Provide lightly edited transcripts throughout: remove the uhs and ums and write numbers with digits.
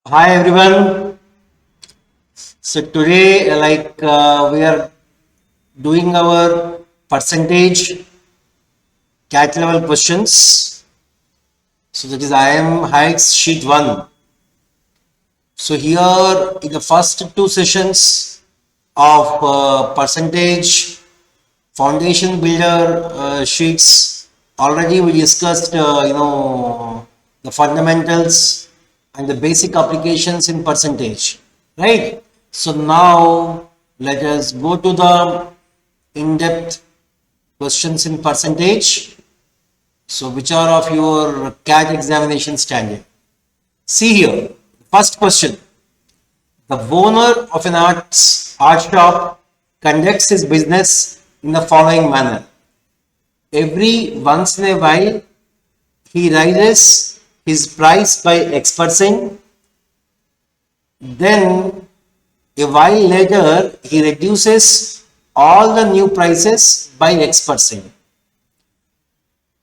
Hi everyone. So today, we are doing our percentage cat level questions. So that is IM Heights sheet 1. So here in the first two sessions of percentage foundation builder sheets, already we discussed the fundamentals and the basic applications in percentage, right? So now let us go to the in-depth questions in percentage. So which are of your CAT examination standard? See here, first question. The owner of an art shop conducts his business in the following manner. Every once in a while, he raises his price by X%. Then a while later, he reduces all the new prices by X%.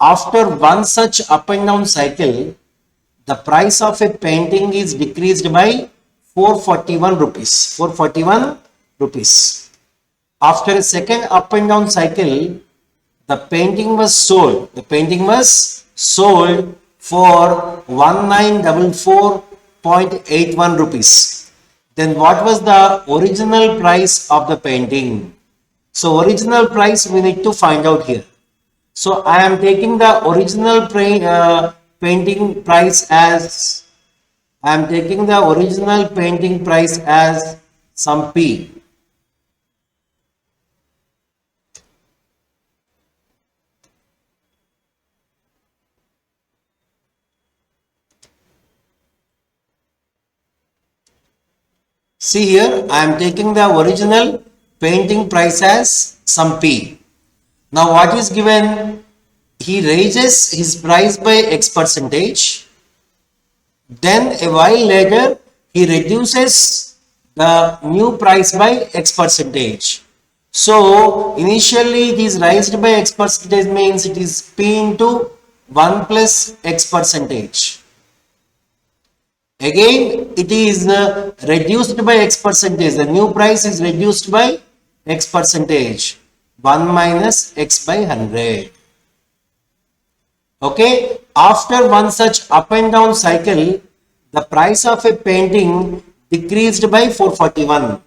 After one such up and down cycle, the price of a painting is decreased by 441 rupees. 441 rupees. After a second up and down cycle, the painting was sold. The painting was sold for 1944.81 rupees. Then what was the original price of the painting? So original price we need to find out here. So I am taking the original painting price as some P. See here, I am taking the original painting price as some P. Now what is given? He raises his price by X%. Then a while later, he reduces the new price by X%. So initially it is raised by X% means it is P into 1 plus X%. Again, it is reduced by X%. The new price is reduced by X%. 1 minus X by 100. Okay. After one such up and down cycle, the price of a painting decreased by 441.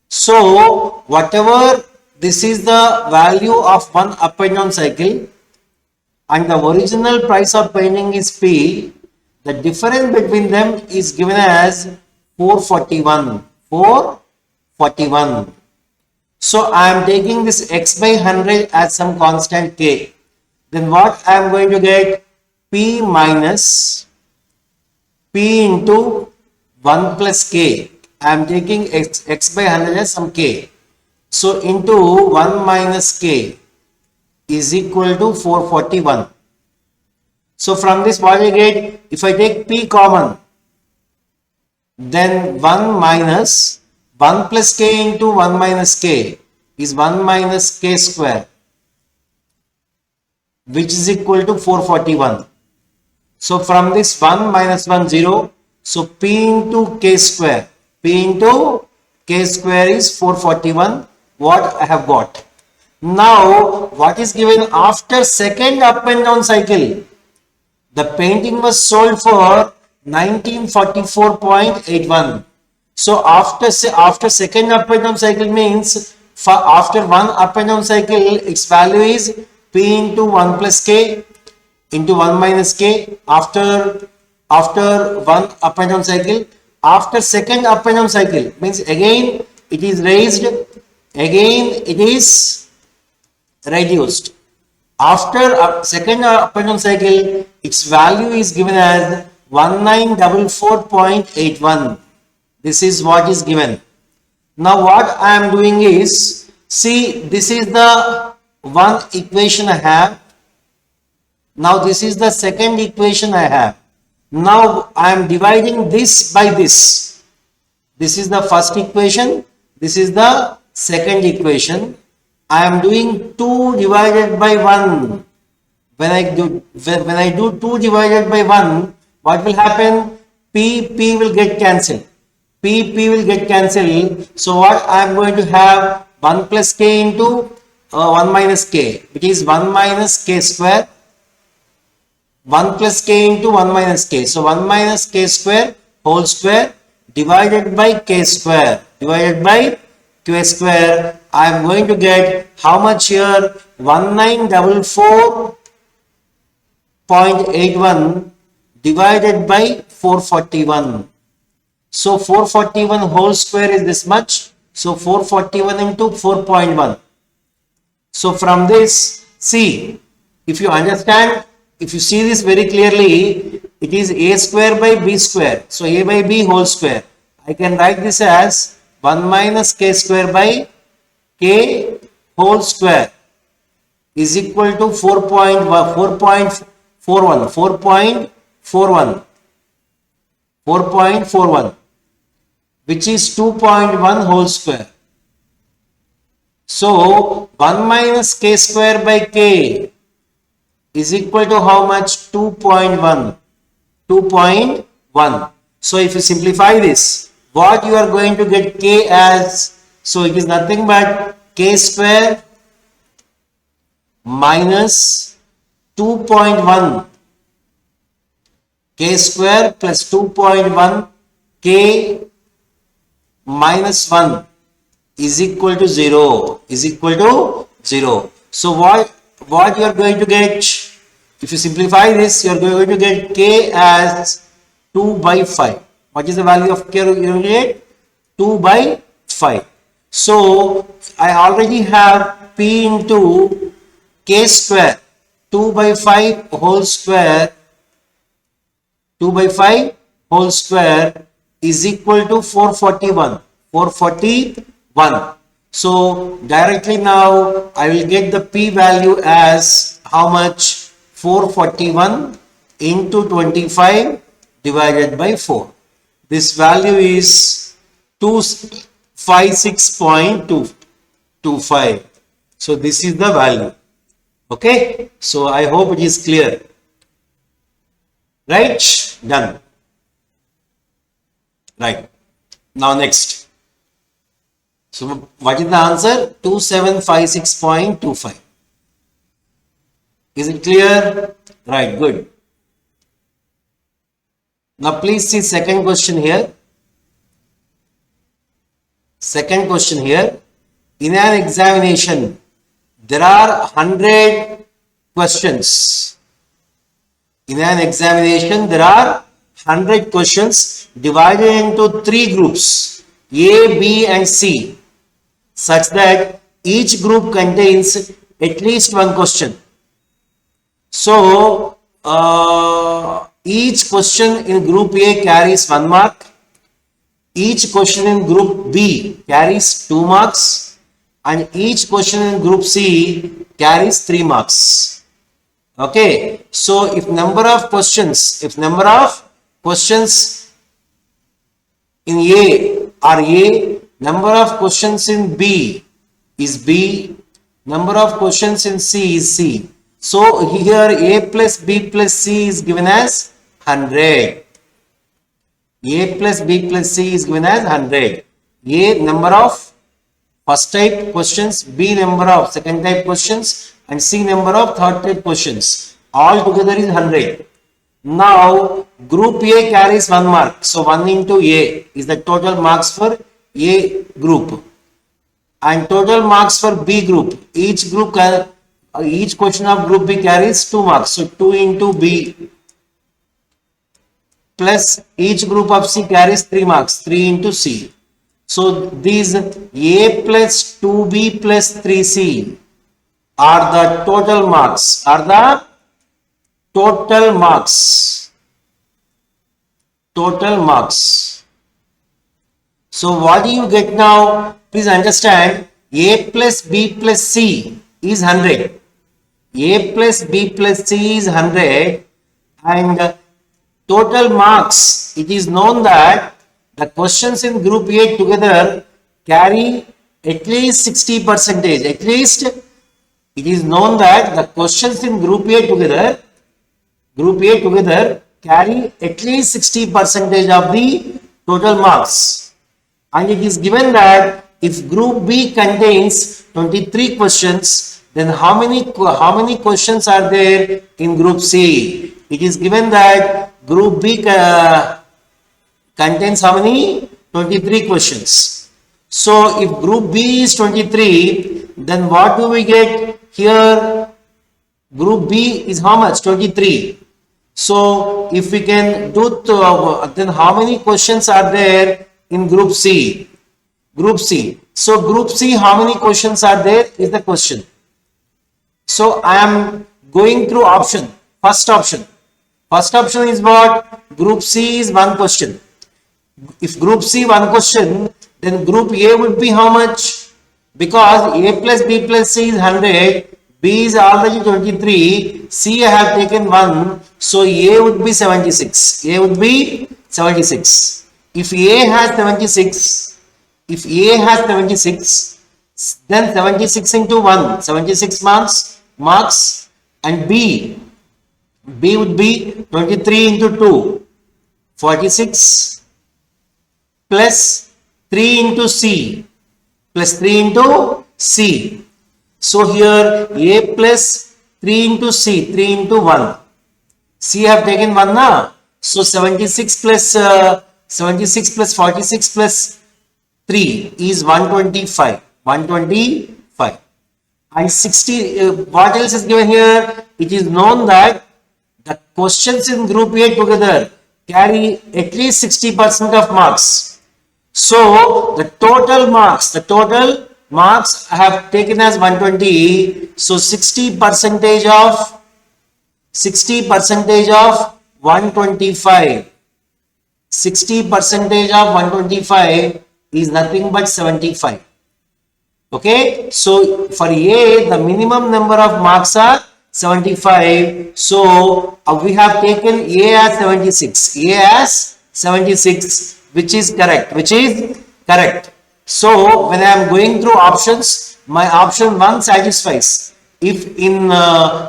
So, whatever this is the value of one up and down cycle and the original price of painting is P, the difference between them is given as 441. 441. So I am taking this X by 100 as some constant K. Then what I am going to get? P minus P into 1 plus K. I am taking X by 100 as some K. So into 1 minus K is equal to 441. So from this what I get? If I take P common, then 1 minus 1 plus K into 1 minus K is 1 minus K square, which is equal to 441. So from this 1 minus 1 0. So P into K square. P into K square is 441. What I have got. Now what is given after second up and down cycle? The painting was sold for 1944.81. So after second up and down cycle means after one up and down cycle, its value is P into 1 plus K into 1 minus K after one up and down cycle. After second up and down cycle means again it is raised, again it is reduced. After second up and down cycle, its value is given as 1944.81. This is what is given. Now what I am doing is, see, this is the one equation I have. Now this is the second equation I have. Now I am dividing this by this. This is the first equation. This is the second equation. I am doing 2 divided by 1. When I do 2 divided by 1, what will happen? P will get cancelled. P will get cancelled. So what I am going to have 1 plus k into 1 minus k, which is 1 minus k square. 1 plus k into 1 minus k. So 1 minus k square whole square divided by k square divided by q square. I am going to get how much here? 1944.81 divided by 441. So 441 whole square is this much. So 441 into 4.1. So from this, see, if you understand, if you see this very clearly, it is a square by b square. So a by b whole square. I can write this as 1 minus k square by k whole square is equal to 4.41, which is 2.1 whole square. So 1 minus k square by k is equal to how much? 2.1. 2.1. So if you simplify this, what you are going to get k as? So it is nothing but k square minus 2.1. K square plus 2.1 k minus 1 is equal to 0. Is equal to 0. So what you are going to get? If you simplify this, you are going to get k as 2 by 5. What is the value of k? You will get 2 by 5. So I already have p into k square. 2 by 5 whole square. 2 by 5 whole square is equal to 441. 441. So directly now I will get the p value as how much? 441 into 25 divided by 4. This value is 256.225. So this is the value. Okay. So I hope it is clear. Right? Done. Right. Now next. So what is the answer? 2756.25. Is it clear? Right, good. Now please see second question here. Second question here. In an examination, there are 100 questions. In an examination, there are 100 questions divided into 3 groups, A, B and C, such that each group contains at least one question. So, each question in group A carries 1 mark, each question in group B carries 2 marks, and each question in group C carries 3 marks. Okay, so if number of questions in A are A, number of questions in B is B, number of questions in C is C. So here A plus B plus C is given as 100. A plus B plus C is given as 100. A number of first type questions, B number of second type questions, and C number of third type questions. All together is 100. Now group A carries 1 mark. So 1 into A is the total marks for A group. And total marks for B group. Each question of group B carries 2 marks. So 2 into B plus each group of C carries 3 marks. 3 into C. So these A plus 2B plus 3C are the total marks. Total marks. So what do you get now? Please understand, A plus B plus C is 100. A plus B plus C is 100, and total marks, it is known that the questions in group A together carry at least 60%. At least it is known that the questions in group A together carry at least 60% of the total marks. And it is given that if group B contains 23 questions, then how many questions are there in group C? It is given that group B contains how many? 23 questions. So if group B is 23, then what do we get here? Group B is how much? 23. So if we can do then how many questions are there in group C? Group C. So group C, how many questions are there is the question. So I am going through option. First option. First option is what? Group C is one question. If group C one question, then group A would be how much? Because A plus B plus C is 100, B is already 23, C I have taken 1, so A would be 76. A would be 76. If A has 76, then 76 into 1, 76 marks, and B would be 23 into 2, 46, plus 3 into C, plus 3 into C. So here A plus 3 into C, 3 into 1. C have taken 1 na. So 76 plus 46 plus 3 is 125. 125. And 60, what else is given here? It is known that the questions in group A together carry at least 60% of marks. So the total marks I have taken as 120. So 60% of 125. 60% of 125 is nothing but 75. Okay. So for A, the minimum number of marks are 75. So we have taken A as 76. A as 76, which is correct. So when I am going through options, my option 1 satisfies. If in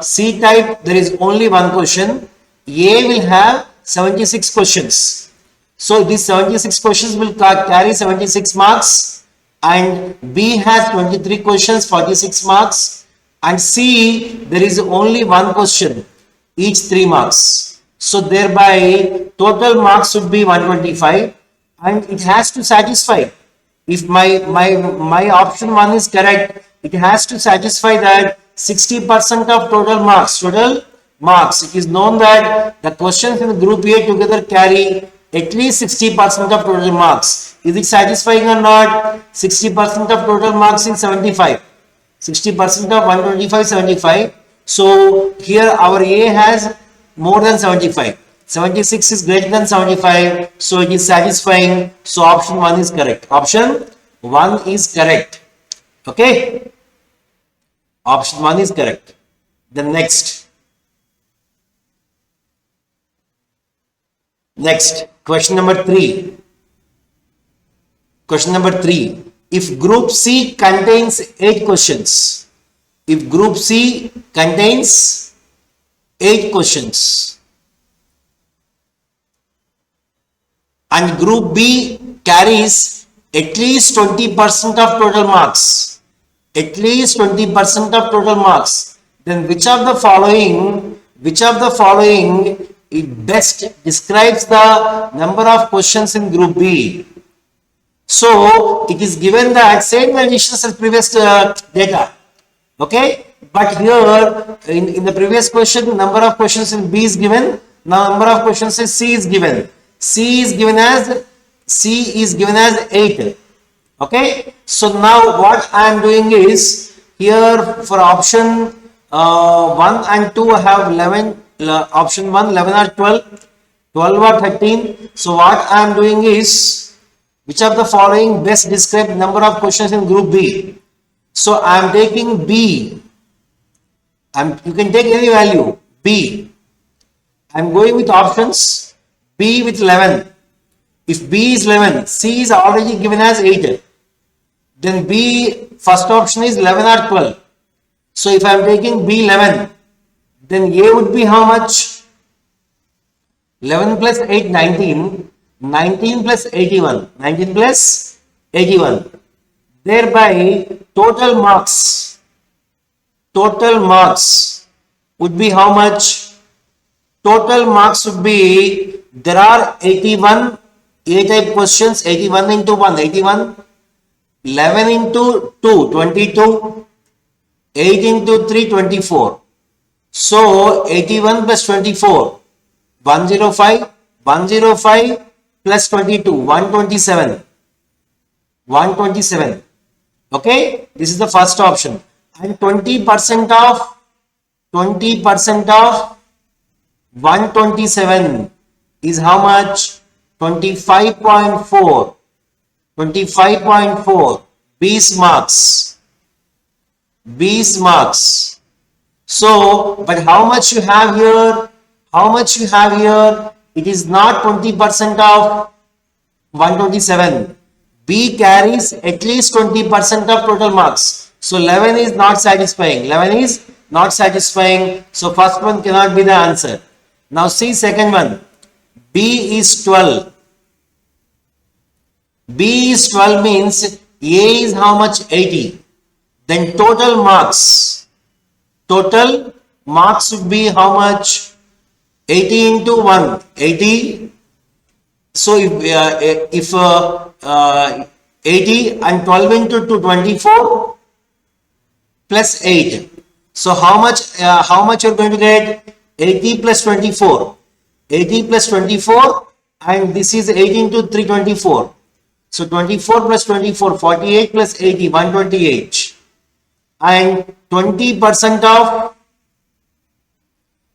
C type there is only one question, A will have 76 questions. So these 76 questions will carry 76 marks, and B has 23 questions, 46 marks, and C there is only one question, each 3 marks. So thereby total marks should be 125, and it has to satisfy. If my option 1 is correct, it has to satisfy that 60% of total marks. It is known that the questions in group A together carry at least 60% of total marks. Is it satisfying or not? 60% of total marks is 75. 60% of 125, 75. So here our A has more than 75. 76 is greater than 75, so it is satisfying. So option 1 is correct. Option 1 is correct. Okay. Option 1 is correct. The next, question number 3. Question number 3. If group C contains 8 questions, and group B carries at least 20% of total marks, then which of the following it best describes the number of questions in group B? So it is given that same conditions as previous data. Okay, but here in the previous question, number of questions in B is given, now number of questions in C is given. C is given as 8. Okay, so now what I am doing is, here for option 1 and 2 I have 11, option 1 11 or 12 or 13. So what I am doing is, which of the following best describe number of questions in group B? So I am taking B. You can take any value B. I am going with options B with 11. If B is 11, C is already given as 8. Then B, first option is 11 or 12. So if I am taking B 11, then A would be how much? 11 plus 8, 19. 19 plus 81. 19 plus 81. Thereby, total marks would be how much? Total marks would be, there are 81 A-type questions, 81 into 1, 81. 11 into 2, 22. 8 into 3, 24. So, 81 plus 24, 105. 105 plus 22, 127. 127. Okay, this is the first option. And 20% of 127 is how much? 25.4. 25.4 B's marks. B's marks. So, but how much you have here? How much you have here? It is not 20% of 127. B carries at least 20% of total marks. So 11 is not satisfying. 11 is not satisfying. So first one cannot be the answer. Now see second one. B is 12. B is 12 means A is how much? 80. Then total marks would be how much? 80 into 1, 80. So if 80 and 12 into 2, 24 plus 8. So how much you're going to get? 80 plus 24. 80 plus 24, and this is 8 into 3, 24. So 24 plus 24, 48 plus 80, 128. And 20% of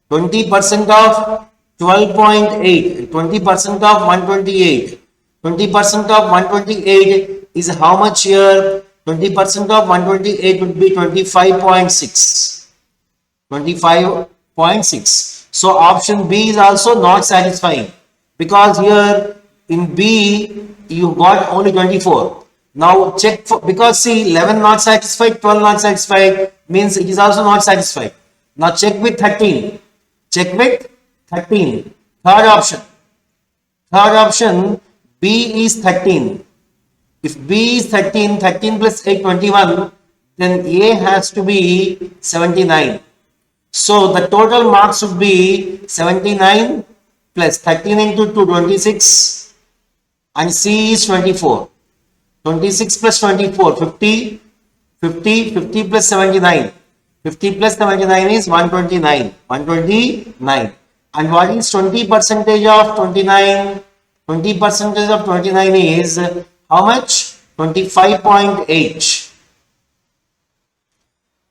12.8, 20% of 128. 20% of 128 is how much here? 20% of 128 would be 25.6. 25.6. So option B is also not satisfying, because here in B you got only 24. Now check for, because see 11 not satisfied, 12 not satisfied, means it is also not satisfied. Now check with 13. Check with 13. Third option, B is 13. If B is 13, 13 plus 8, 21, then A has to be 79. So the total marks would be 79 plus 13 into 2, 26, and C is 24. 26 plus 24, 50, 50, 50 plus 79. 50 plus 79 is 129. 129. And what is 20% of 29? 20% of 29 is how much? 25.8.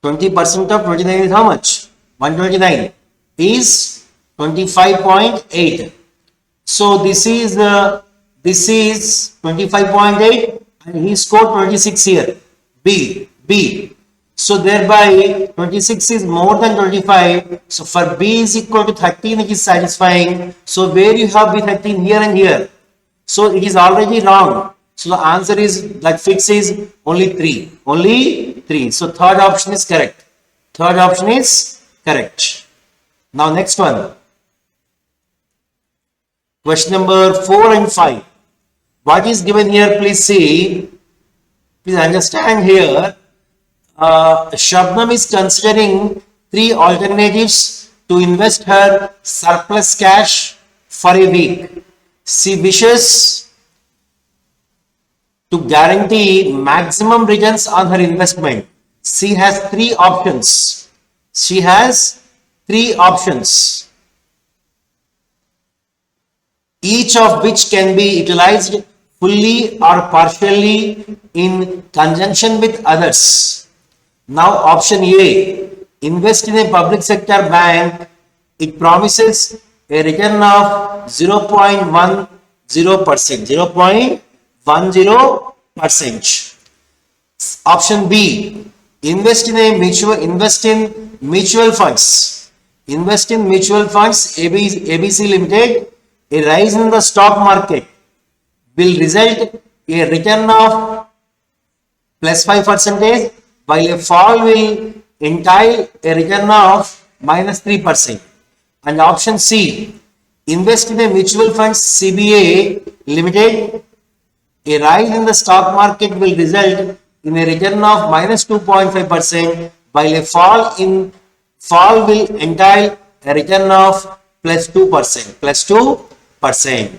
20% of 29 is how much? 129 is 25.8. So this is 25.8, and he scored 26 here. B. So thereby 26 is more than 25. So for B is equal to 13, it is satisfying. So where you have B13 here and here, so it is already wrong. So the answer is, that fix is only 3. Only 3. So third option is correct. Third option is correct. Now next one. Question number 4 and 5. What is given here? Please see. Please understand here. Shabnam is considering 3 alternatives to invest her surplus cash for a week. She wishes to guarantee maximum returns on her investment. She has 3 options. She has 3 options, each of which can be utilized fully or partially in conjunction with others. Now option A, invest in a public sector bank. It promises a return of 0.10%. 0.10%. Option B, invest in mutual funds. Invest in mutual funds, ABC Limited. A rise in the stock market will result in a return of plus 5%, while a fall will entail a return of minus 3%. And option C, invest in a mutual fund CBA Limited, a rise in the stock market will result in a return of minus 2.5%, while a fall will entail a return of plus 2%. Plus 2%.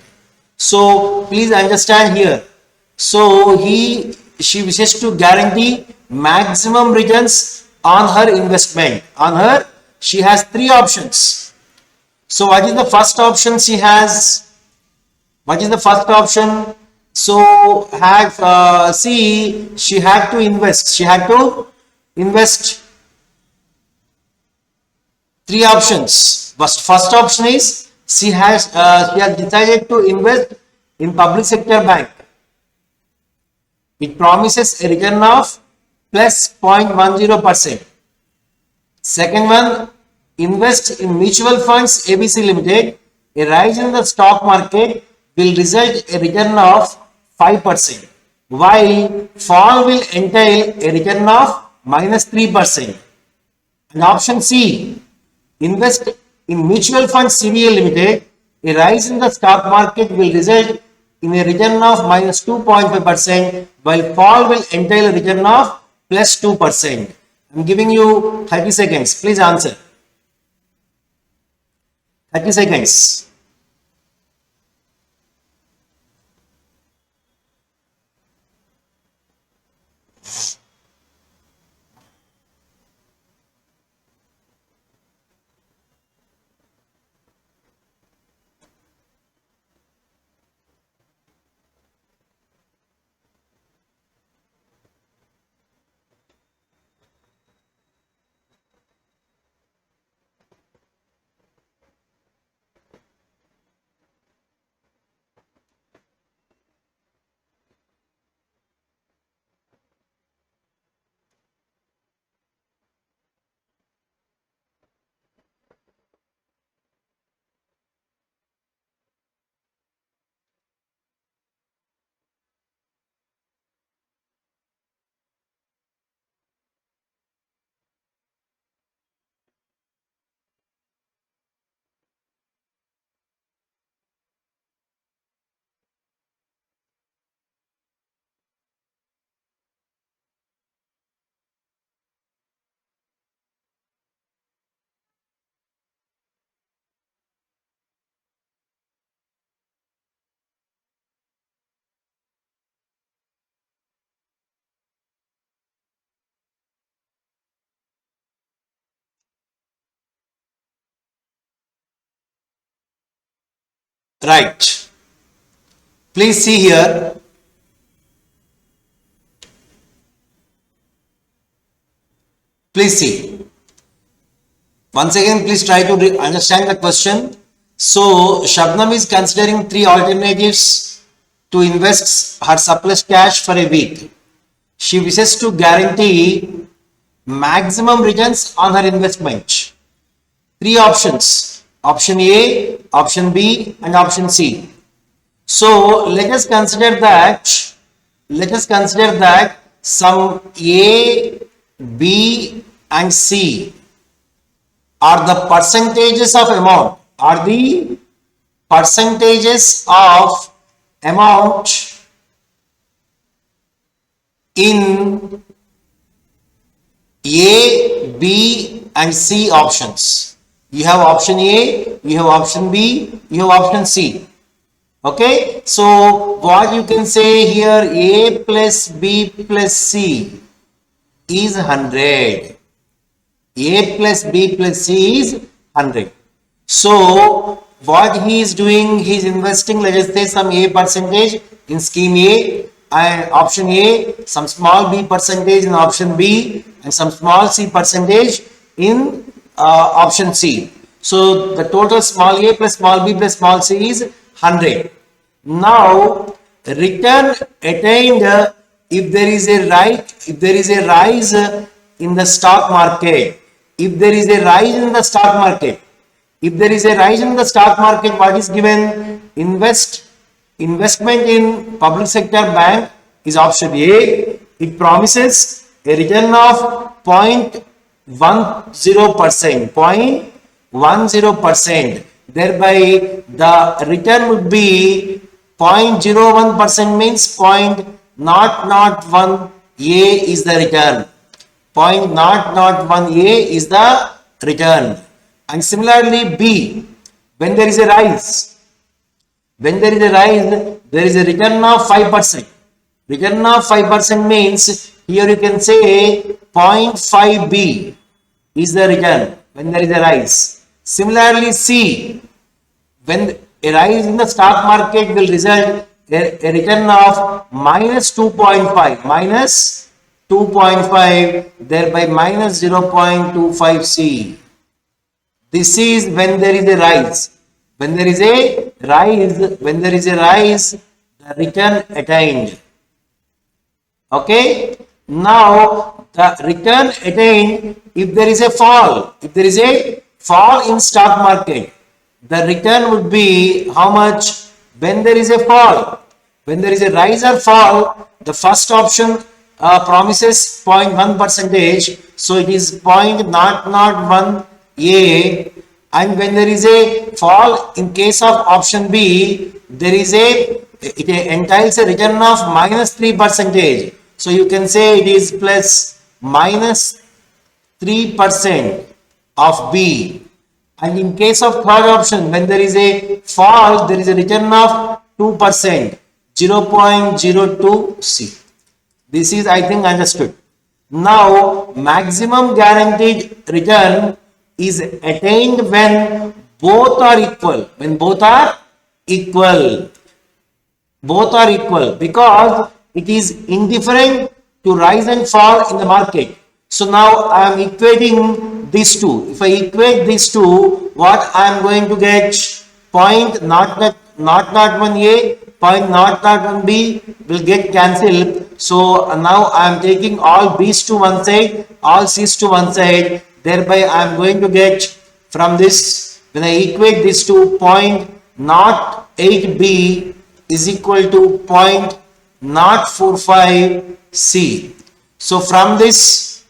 So please understand here. So she wishes to guarantee maximum returns on her investment. She has three options. So what is the first option she has? What is the first option? So she had to invest. She had to invest three options. First option is she has decided to invest in public sector bank. It promises a return of plus 0.10%. Second one, invest in mutual funds ABC Limited. A rise in the stock market will result a return of 5%, while fall will entail a return of minus 3%. And option C, invest in mutual funds CBA Limited. A rise in the stock market will result in a return of minus 2.5%, while fall will entail a return of plus 2%. I'm giving you 30 seconds. Please answer. 30 seconds. Right. Please see here. Please see. Once again, please try to understand the question. So, Shabnam is considering three alternatives to invest her surplus cash for a week. She wishes to guarantee maximum returns on her investment. Three options. Option A, option B, and option C. So, let us consider that some A, B, and C are the percentages of amount, in A, B, and C options. You have option A, you have option B, you have option C. Okay, so what you can say here, A plus B plus C is 100. A plus B plus C is 100. So what he is doing, he is investing, let us say, some A percentage in scheme A, and option A, some small b percentage in option B, and some small c percentage in option C. So the total small a plus small b plus small c is 100. Now return attained if there is a rise in the stock market. If there is a rise in the stock market, what is given? Investment in public sector bank is option A. It promises a return of 0.10%. Thereby the return would be 0.01% means 0.001 A is the return. 0.001 A is the return. And similarly B, when there is a rise, there is a return of 5%. Return of 5% means here you can say 0.5 B is the return when there is a rise. Similarly C, when a rise in the stock market will result a return of minus 2.5, thereby minus 0.25 C. This is when there is a rise. When there is a rise, the return attained. Okay. Now the return attained if there is a fall. If there is a fall in stock market, the return would be how much when there is a fall. When there is a rise or fall, the first option promises 0.1%, so it is 0.001 A. And when there is a fall in case of option B, it entails a return of minus 3%. So you can say it is plus minus 3% of B. And in case of third option, when there is a fall, there is a return of 2%, 0.02 C. This is, I think, understood. Now, maximum guaranteed return is attained when both are equal. When both are equal. Because it is indifferent to rise and fall in the market. So now I am equating these two. If I equate these two, what I am going to get? 0.001 A, 0.001 B will get cancelled. So now I am taking all B's to one side, all C's to one side. Thereby I am going to get from this, when I equate this to 0.08 B is equal to 0.045 C. So from this,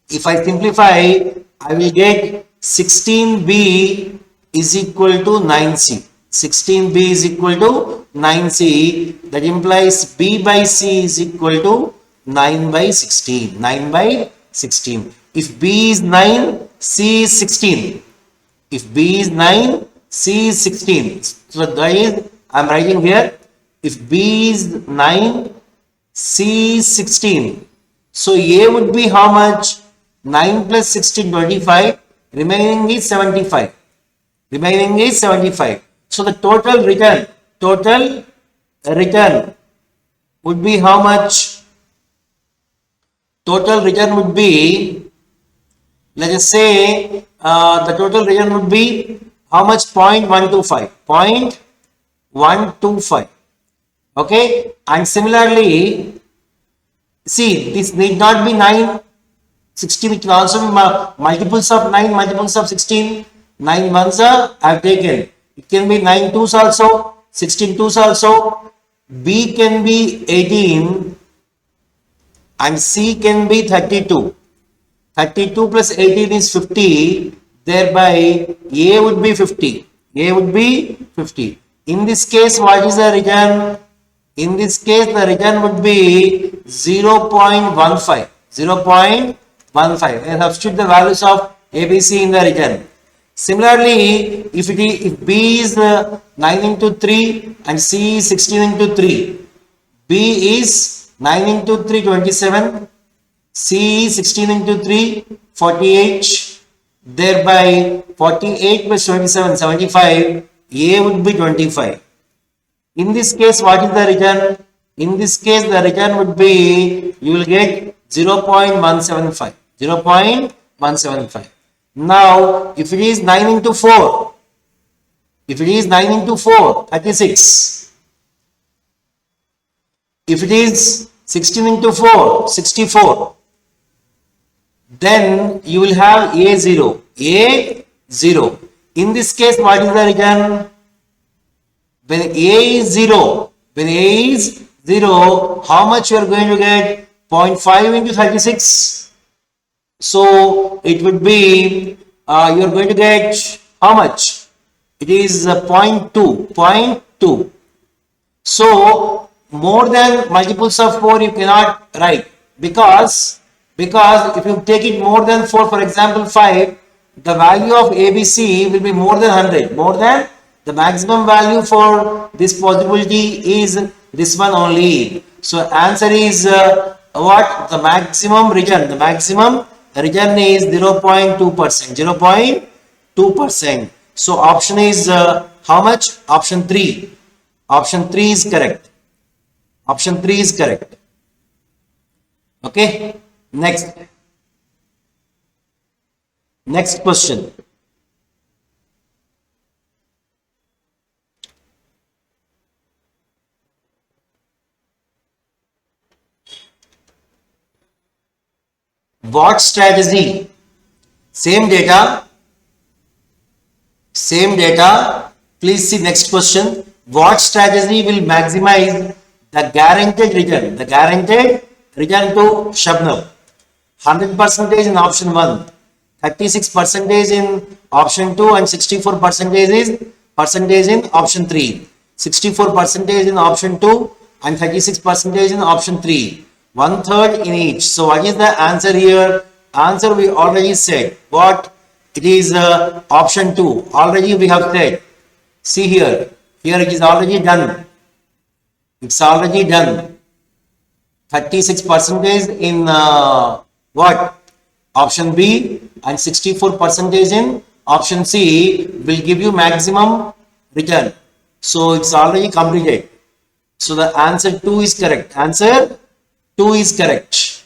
if I simplify, I will get 16B is equal to 9C. 16B is equal to 9C. That implies B by C is equal to 9 by 16. 9 by 16. If B is 9, C is 16. If B is 9, C is 16. So that is, I am writing here, if B is 9, C is 16. So A would be how much? 9 plus 16, 25. Remaining is 75. So the total return would be how much? Total return would be, let us say, the total return would be how much? 0.125. 0.125. Okay. And similarly, see, this need not be 9. 16, it can also be multiples of 9, multiples of 16. 9 ones I have taken. It can be 9 twos also, 16 twos also. B can be 18 and C can be 32. 32 plus 18 is 50. Thereby A would be 50. In this case, what is the return? In this case, the return would be 0.15. 0.15. I substitute the values of ABC in the return. Similarly, if B is 9 into 3 and C is 16 into 3, B is 9 into 3, 27, C is 16 into 3, 48, thereby 48 plus 27, 75, A would be 25. In this case, what is the return? In this case, the return would be, you will get 0.175. 0.175. Now, if it is 9 into 4, 36. If it is 16 into 4, 64. Then you will have A0. A0. In this case, what is the return? When A is 0, how much you are going to get? 0.5 into 36. So it would be, you are going to get how much? It is 0.2. So more than multiples of 4 you cannot write, because if you take it more than 4, for example 5, the value of ABC will be more than 100. More than the maximum value for this possibility is this one only. So answer is what? The maximum return. The maximum return is 0.2%. 0.2%. So option is how much? Option 3. Option 3 is correct. Option 3 is correct. Okay. Next question. What strategy? Same data. Please see next question. What strategy will maximize the guaranteed return? The guaranteed return to Shabnam. 100% in option 1, 36% in option 2, and 64% is in option 3. 64% in option 2 and 36% in option 3. 1/3 in each. So what is the answer here? Answer we already said. What? It is option 2. Already we have said. See here. Here it is already done. It's already done. 36% in what? Option B, and 64% in option C will give you maximum return. So it's already completed. So the answer 2 is correct. Answer 2 is correct.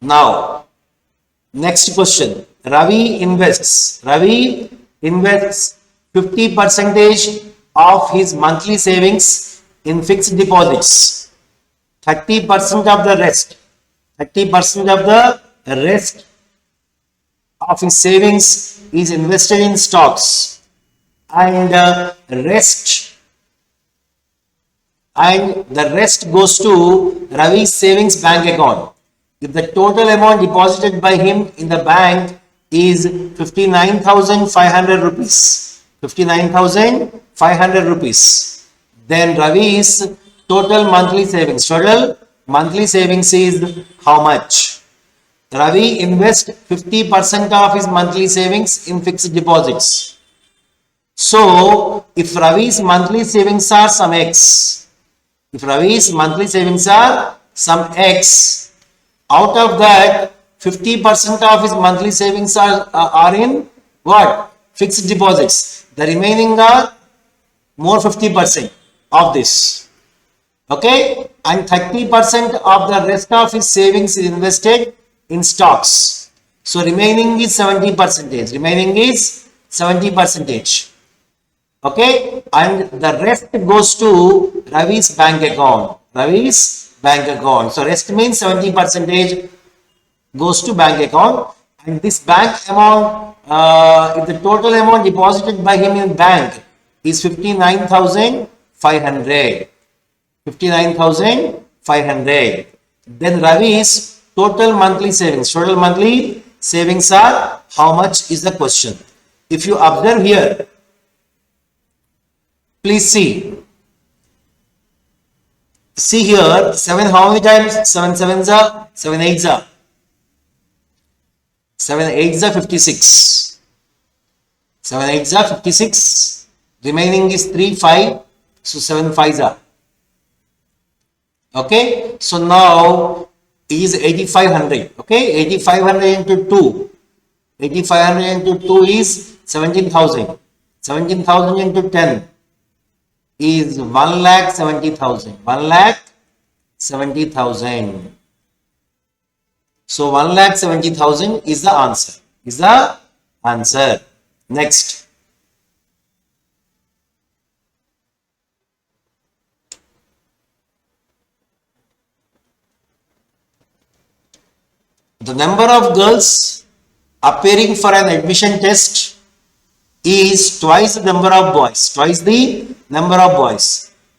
Now, next question. Ravi invests 50% of his monthly savings in fixed deposits. 30% of the rest of his savings is invested in stocks, and the rest goes to Ravi's savings bank account. If the total amount deposited by him in the bank is 59,500 rupees, 59,500 rupees, then Ravi's total monthly savings is how much? Ravi invests 50% of his monthly savings in fixed deposits. So if Ravi's monthly savings are some X, out of that 50% of his monthly savings are in what? Fixed deposits. The remaining are more 50% of this. Okay, and 30% of the rest of his savings is invested in stocks. So remaining is 70%. Okay, and the rest goes to Ravi's bank account. So rest means 70% goes to bank account, and this bank amount, if the total amount deposited by him in bank is 59,500. Then Ravi's total monthly savings are how much is the question. If you observe here, please see here, 7 how many times? 7 sevens are, 7 eights are. 7 eights are 56. 7 eights are 56. Remaining is 3, 5. So 7 fives are. Okay. So now is 8,500. Okay. 8,500 into 2. 8,500 into 2 is 17,000. 17,000 into 10 is 1,70,000. 1,70,000. So 1,70,000 is the answer. Next. The number of girls appearing for an admission test is twice the number of boys.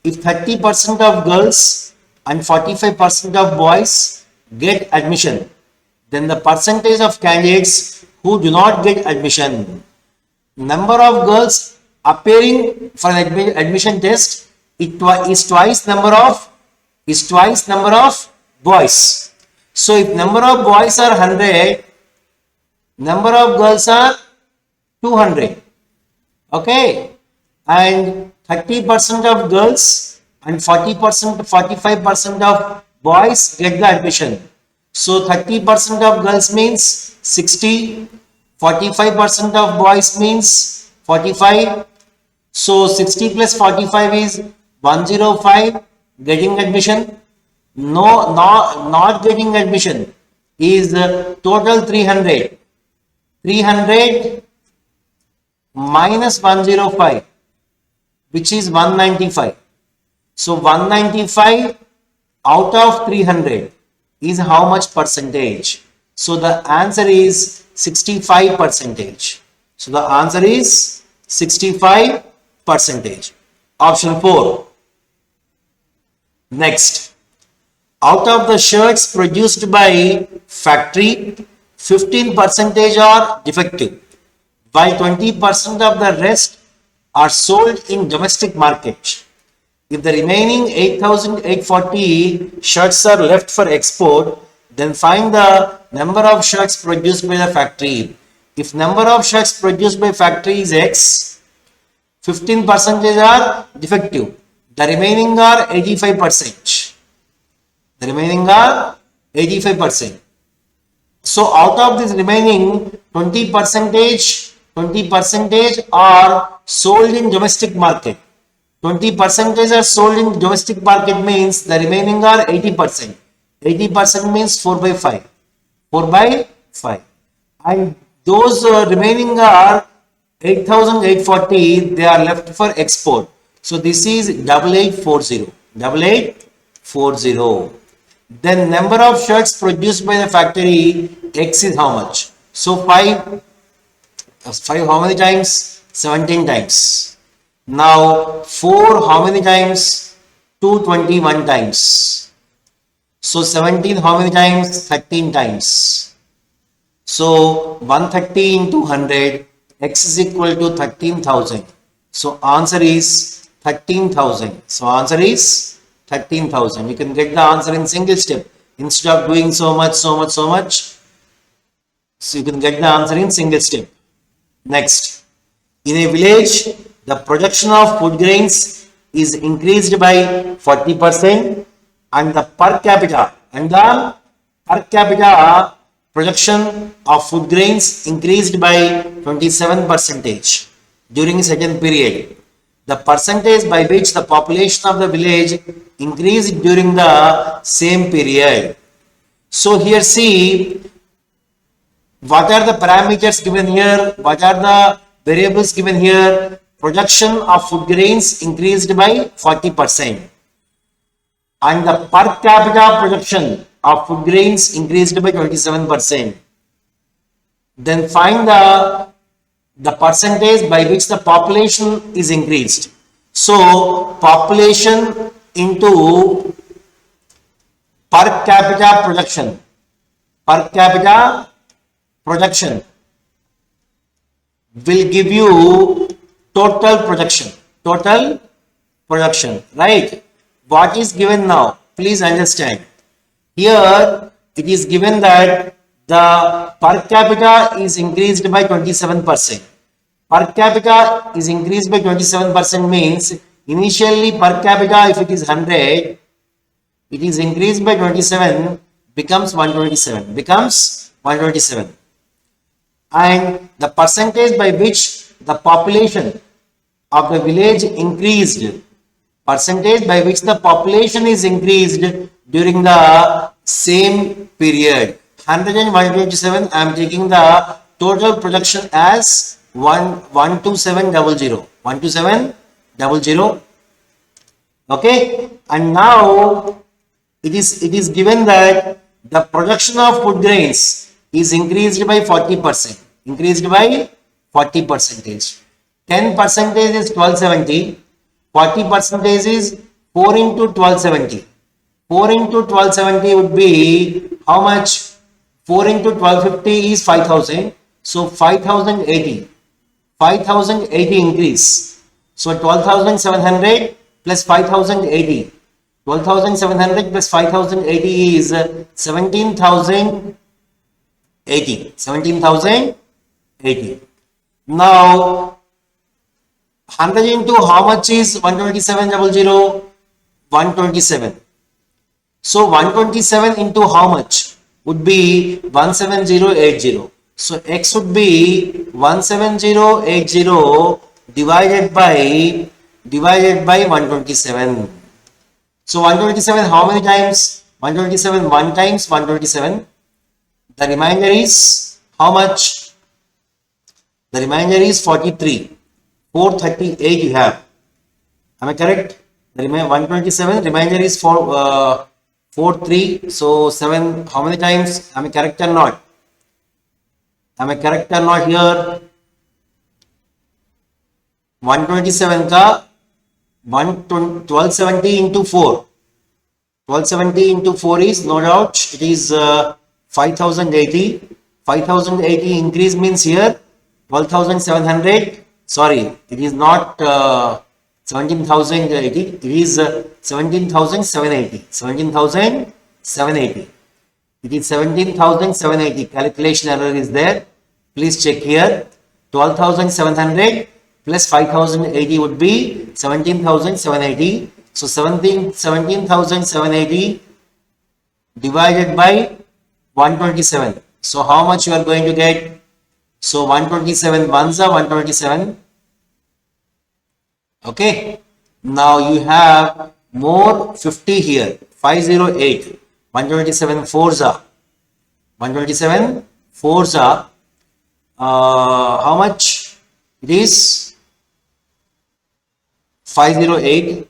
If 30% of girls and 45% of boys get admission, then the percentage of candidates who do not get admission. Number of girls appearing for an admission test is twice number of boys. So if number of boys are 100, number of girls are 200. Okay, and 30% of girls and 40% 45% of boys get the admission. So 30% of girls means 60, 45% of boys means 45. So 60 plus 45 is 105 getting admission. No, not getting admission is total 300. 300 minus 105, which is 195. So 195 out of 300 is how much percentage? So the answer is 65 percentage. So the answer is 65 percentage. Option 4. Next, out of the shirts produced by factory, 15 percentage are defective, while 20% of the rest are sold in domestic market. If the remaining 8,840 shirts are left for export, then find the number of shirts produced by the factory. If number of shirts produced by factory is X, 15 percentage are defective. The remaining are 85%. The remaining are 85%. So out of this remaining 20 percentage are sold in domestic market. 20 percentage are sold in domestic market means the remaining are 80%. 80% means 4 by 5. 4 by 5. And those remaining are 8,840, they are left for export. So this is 8840. 8840. Then number of shirts produced by the factory, X is how much? So 5 how many times? 17 times. Now 4 how many times? 221 times. So 17 how many times? 13 times. So 130 into 100, X is equal to 13,000. So answer is 13,000. So answer is 13,000. You can get the answer in single step instead of doing so much. So you can get the answer in single step. Next, in a village, the production of food grains is increased by 40% and the per capita production of food grains increased by 27% during a certain period. The percentage by which the population of the village increased during the same period. So here see, what are the parameters given here? What are the variables given here? Production of food grains increased by 40% and the per capita production of food grains increased by 27%. Then find the percentage by which the population is increased. So population into per capita production will give you total production, right? What is given now? Please understand. Here it is given that the per capita is increased by 27%. Per capita is increased by 27% means initially per capita, if it is 100, it is increased by 27, becomes 127. And the percentage by which the population of the village increased, percentage by which the population is increased during the same period. 100 and 127, I am taking the total production as 12700. 12700. Okay, and now it is given that the production of food grains is increased by 40%. 10 percentage is 1270. 40 percentage is 4 into 1270. 4 into 1270 would be how much? 4 into 1250 is 5000. So 5080. 5080 increase. So 12,700 plus 5080. 12,700 plus 5080 is 17,080. 17,080. Now 100 into how much is 127,000? 127. So 127 into how much would be 17080. So x would be 17080 divided by 127. So 127 how many times? 127 1 times 127. The remainder is how much? The remainder is 43. 438 you have. Am I correct? The remainder 127. Remainder is 43. So 7. How many times? Am I correct or not? Am I correct or not here? 127 ka 1270 into 4. 1270 into 4 is no doubt it is 5080. 5080 increase means here 12,700. Sorry, it is not 17,080. It is 17,780. 17,780. It is 17,780. Calculation error is there. Please check here. 12,700 plus 5,080 would be 17,780. So 17,780 divided by 127. So how much you are going to get? So 127 ones are 127. Okay. Now you have more 50 here. 508. 127 fours are. 127 fours are. How much? It is 5080.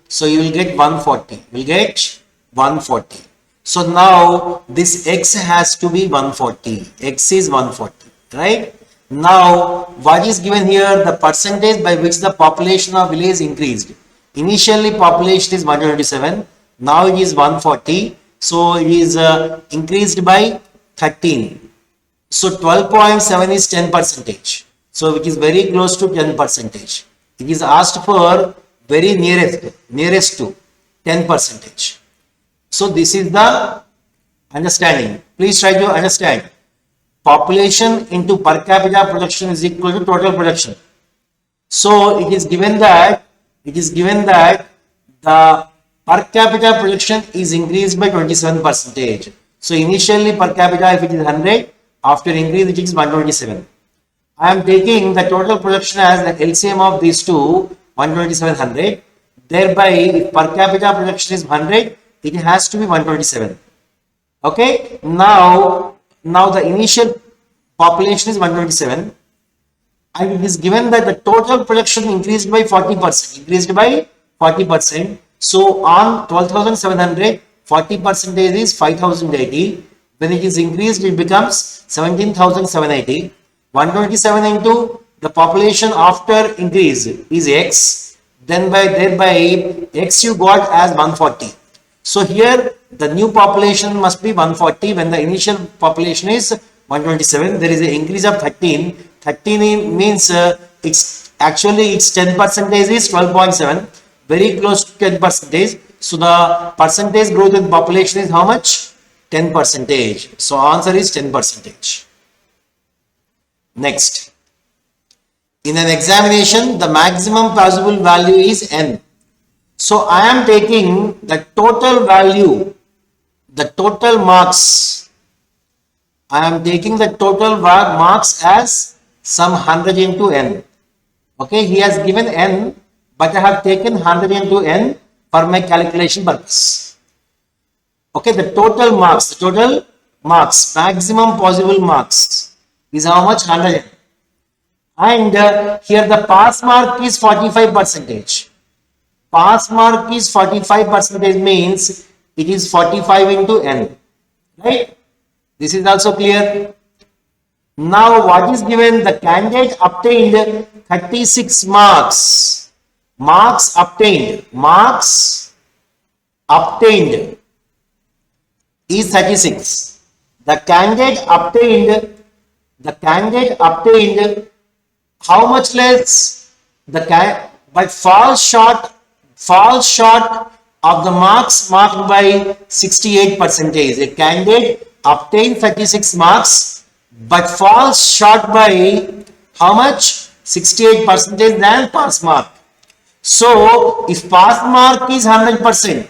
So you will get 140. You will get 140. So now this x has to be 140. X is 140. Right? Now what is given here? The percentage by which the population of village increased. Initially population is 127. Now it is 140. So it is increased by 13. So 12.7 is 10%. So it is very close to 10%. It is asked for very nearest to 10%. So this is the understanding. Please try to understand. Population into per capita production is equal to total production. So it is given that the per capita production is increased by 27%. So initially per capita if it is 100, after increase it is 127. I am taking the total production as the LCM of these two, 12700. Thereby if per capita production is 100, it has to be 127. Okay. Now the initial population is 127 and it is given that the total production increased by 40%. So on 12,700, 40% is 5,080. When it is increased, it becomes 17,780. 127 into the population after increase is x. Then thereby x you got as 140. So here the new population must be 140 when the initial population is 127. There is an increase of 13. 13 means it's 10% is 12.7, very close to 10%. So the percentage growth in population is how much? 10%. So answer is 10%. Next, in an examination, the maximum possible value is n. So I am taking the total value, the total marks. I am taking the total marks as some 100 into n. Okay, he has given n, but I have taken 100 into n for my calculation purpose. Okay, the total marks, maximum possible marks is how much? 100. And here the pass mark is 45%. Pass mark is 45% means it is 45 into n. Right? This is also clear. Now what is given? The candidate obtained 36 marks. Marks obtained is 36. The candidate obtained how much less the but falls short of the marks marked by 68%. A candidate obtained 36 marks but falls short by how much? 68% than pass mark. So if pass mark is 100%,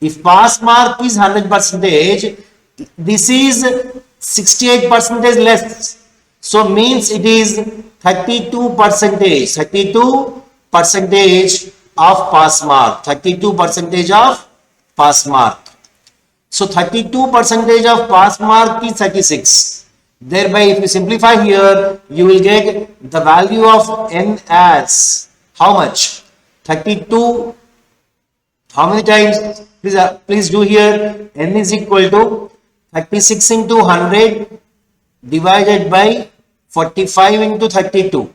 if pass mark is 100%, this is 68% less. So means it is 32%, 32% of pass mark, 32% of pass mark. So 32% of pass mark is 36. Thereby, if you simplify here, you will get the value of n as how much? 32. How many times? Please do here. N is equal to 36 into 100 divided by 45 into 32.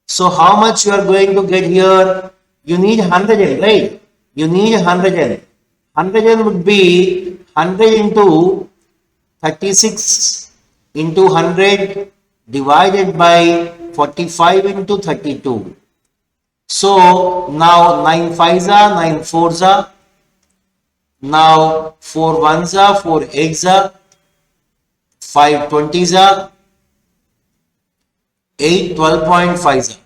So how much you are going to get here? You need 100n, right? You need 100n. 100n would be 100 into 36 into 100 divided by 45 into 32. So now 9 5s are, 9 4s are, now 4 1s are, 4 8s are, 5 20s are, 8 12.5s are.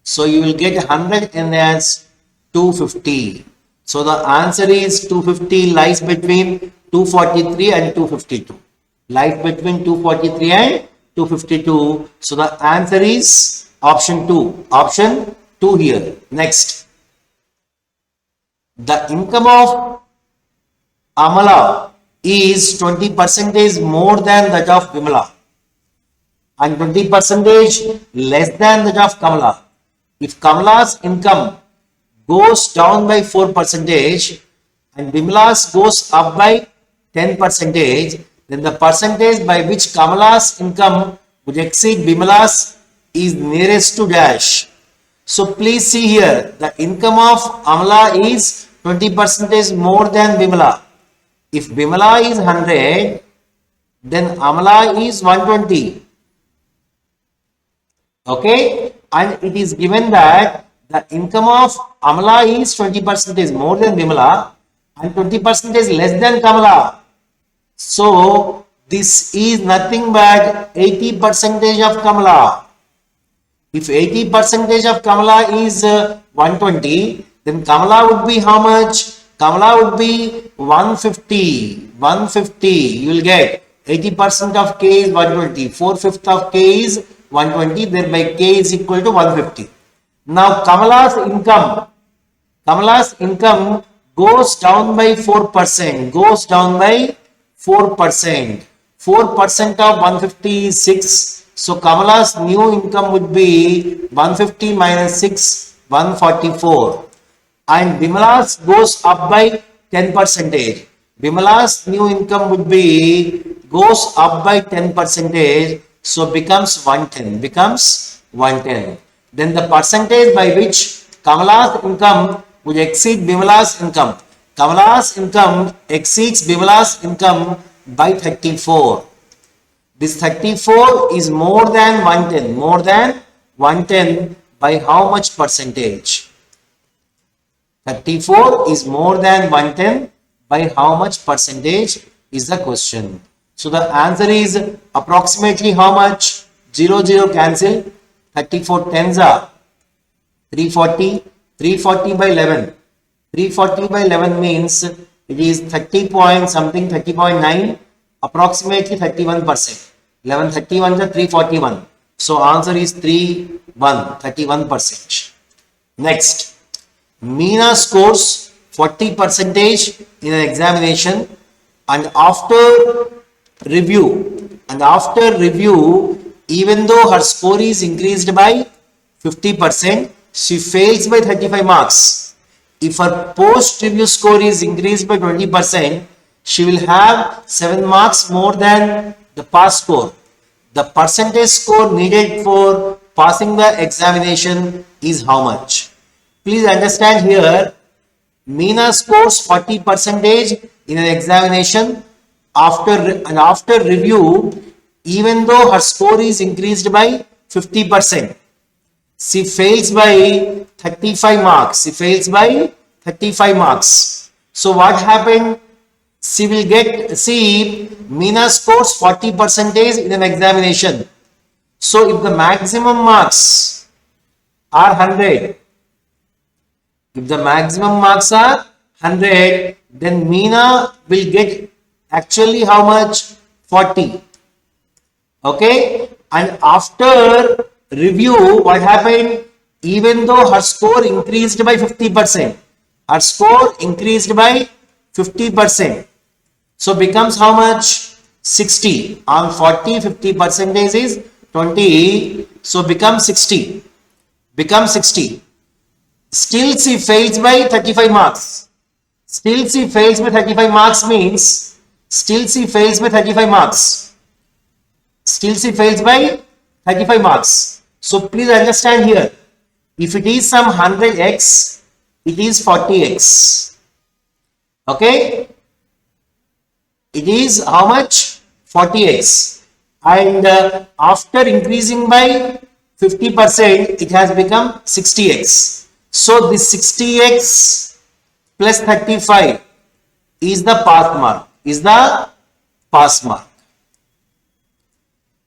So you will get 100 n as 250. So the answer is 250 lies between 243 and 252. Lies between 243 and 252. So the answer is option 2. Option 2 here. Next. The income of Amala is 20% more than that of Vimala and 20% less than that of Kamala. If Kamala's income goes down by 4% and Vimala's goes up by 10%, then the percentage by which Kamala's income would exceed Vimala's is nearest to dash. So please see here, the income of Amala is 20% more than Vimala. If Vimala is 100, then Amala is 120. Okay, and it is given that the income of Amala is 20% more than Vimala and 20% less than Kamala. So this is nothing but 80% of Kamala. If 80% of Kamala is 120, then Kamala would be how much? Kamala would be 150. 150. You will get 80% of K is 120. 4/5 of K is 120. Thereby K is equal to 150. Now Kamala's income goes down by 4%. Goes down by 4%. 4% of 150 is 6. So Kamala's new income would be 150 minus 6, 144. And Vimala's goes up by 10%. Vimala's new income would be goes up by 10%. So becomes 110. Becomes 110. Then the percentage by which Kamala's income would exceed Vimala's income. Kamala's income exceeds Vimala's income by 34. This 34 is more than 110. More than 110 by how much percentage? 34 is more than 110 by how much percentage is the question. So the answer is approximately how much? 0 0 cancel. 34 tens are 340. 340 by 11. 340 by 11 means it is 30 point something, 30.9, approximately 31%. 11 31 is 341. So answer is 31%. Next, Meena scores 40% in an examination and after review, even though her score is increased by 50%, she fails by 35 marks. If her post-review score is increased by 20%, she will have 7 marks more than the pass score. The percentage score needed for passing the examination is how much? Please understand here, Meena scores 40% in an examination after review, even though her score is increased by 50%. She fails by 35 marks. She fails by 35 marks. So what happened? She will get, see, Meena scores 40% in an examination. So if the maximum marks are 100, if the maximum marks are 100, then Meena will get actually how much? 40. Okay, and after review, what happened? Even though her score increased by 50%, her score increased by 50%. So becomes how much? 60 on 40, 50 percentage is 20. So becomes 60. Becomes 60. Still she fails by 35 marks. Still she fails by 35 marks means still she fails by 35 marks. Still she fails by 35 marks. So please understand here. If it is some 100x, it is 40x. Okay? It is how much? 40x. And after increasing by 50%, it has become 60x. So this 60x plus 35 is the pass mark. Is the pass mark.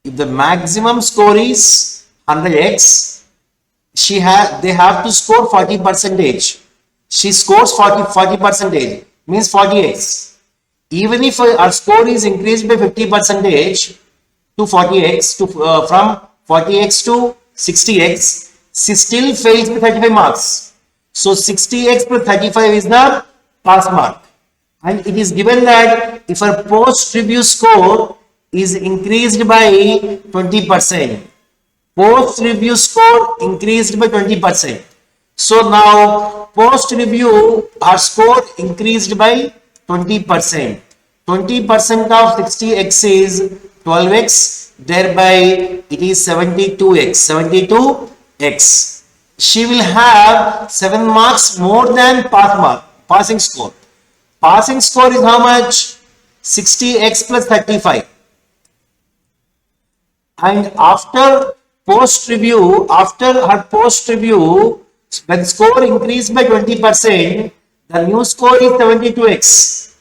If the maximum score is 100x, they have to score 40%. She scores 40% means 40x. Even if our score is increased by 50% to 40x, from 40x to 60x, she still fails with 35 marks. So 60x plus 35 is the pass mark. And it is given that if her post-review score is increased by 20%, post-review score increased by 20%. So now post-review, her score increased by 20%. 20% of 60x is 12x, thereby it is 72x. 72x. She will have 7 marks more than passing score. Passing score is how much? 60x plus 35. And after post-review, when score increased by 20%, the new score is 72x.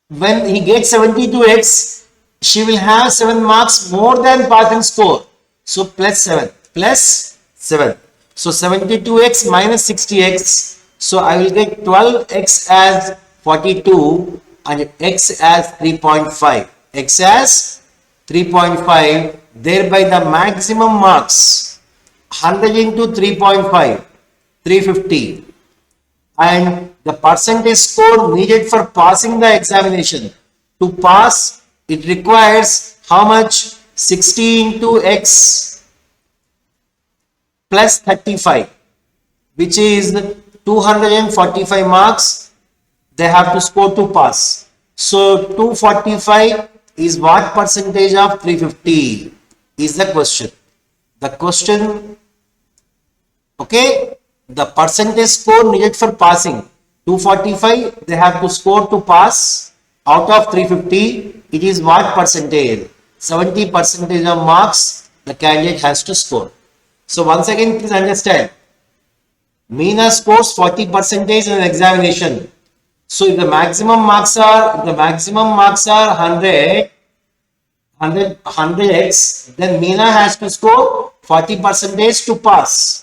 When he gets 72x, she will have 7 marks more than passing score. So plus 7. So 72x minus 60x. So I will get 12x as 42 and x as 3.5. X as 3.5. Thereby the maximum marks 100 into 3.5, 350. And the percentage score needed for passing the examination. To pass, it requires how much? 60 into x plus 35, which is 245 marks they have to score to pass. So 245 is what percentage of 350 is the question. The question, okay, the percentage score needed for passing 245 they have to score to pass. Out of 350, it is what percentage? 70% of marks the candidate has to score. So once again, please understand, Meena scores 40% in an examination. So if the maximum marks are 100x, then Meena has to score 40% to pass.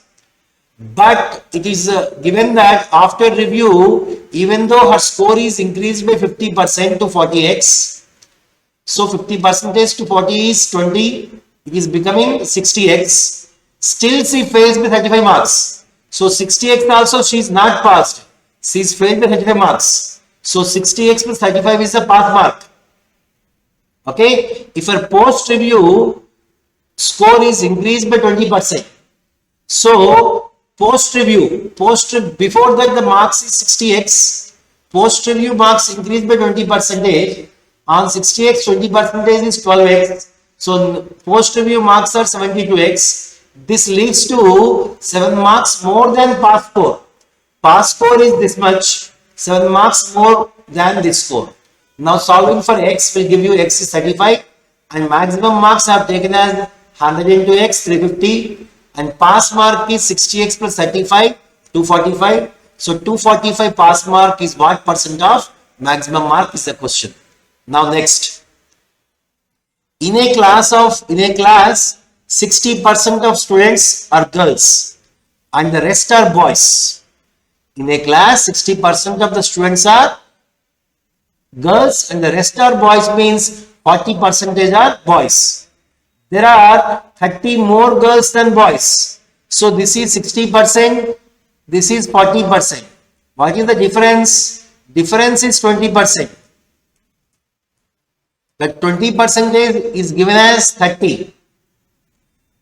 But it is given that after review, even though her score is increased by 50% to 40x, so 50% to 40 is 20, it is becoming 60x. Still she fails by 35 marks. So 60x also she is not passed. She is failed by 35 marks. So 60x plus 35 is the pass mark. Okay. If her post review score is increased by 20%. So post review, before that the marks is 60x. Post review marks increased by 20%. On 60x, 20% is 12x. So post review marks are 72x. This leads to 7 marks more than pass score. Pass score is this much, 7 marks more than this score. Now solving for x will give you x is 35 and maximum marks I have taken as 100 into x 350. and pass mark is 60x plus 35, 245. So 245 pass mark is what percent of maximum mark is the question. Now next, in a class 60% of students are girls and the rest are boys. In a class 60% of the students are girls and the rest are boys, means 40% are boys. There are 30 more girls than boys. So this is 60%, this is 40%. What is the difference? Difference is 20%. That 20% is given as 30.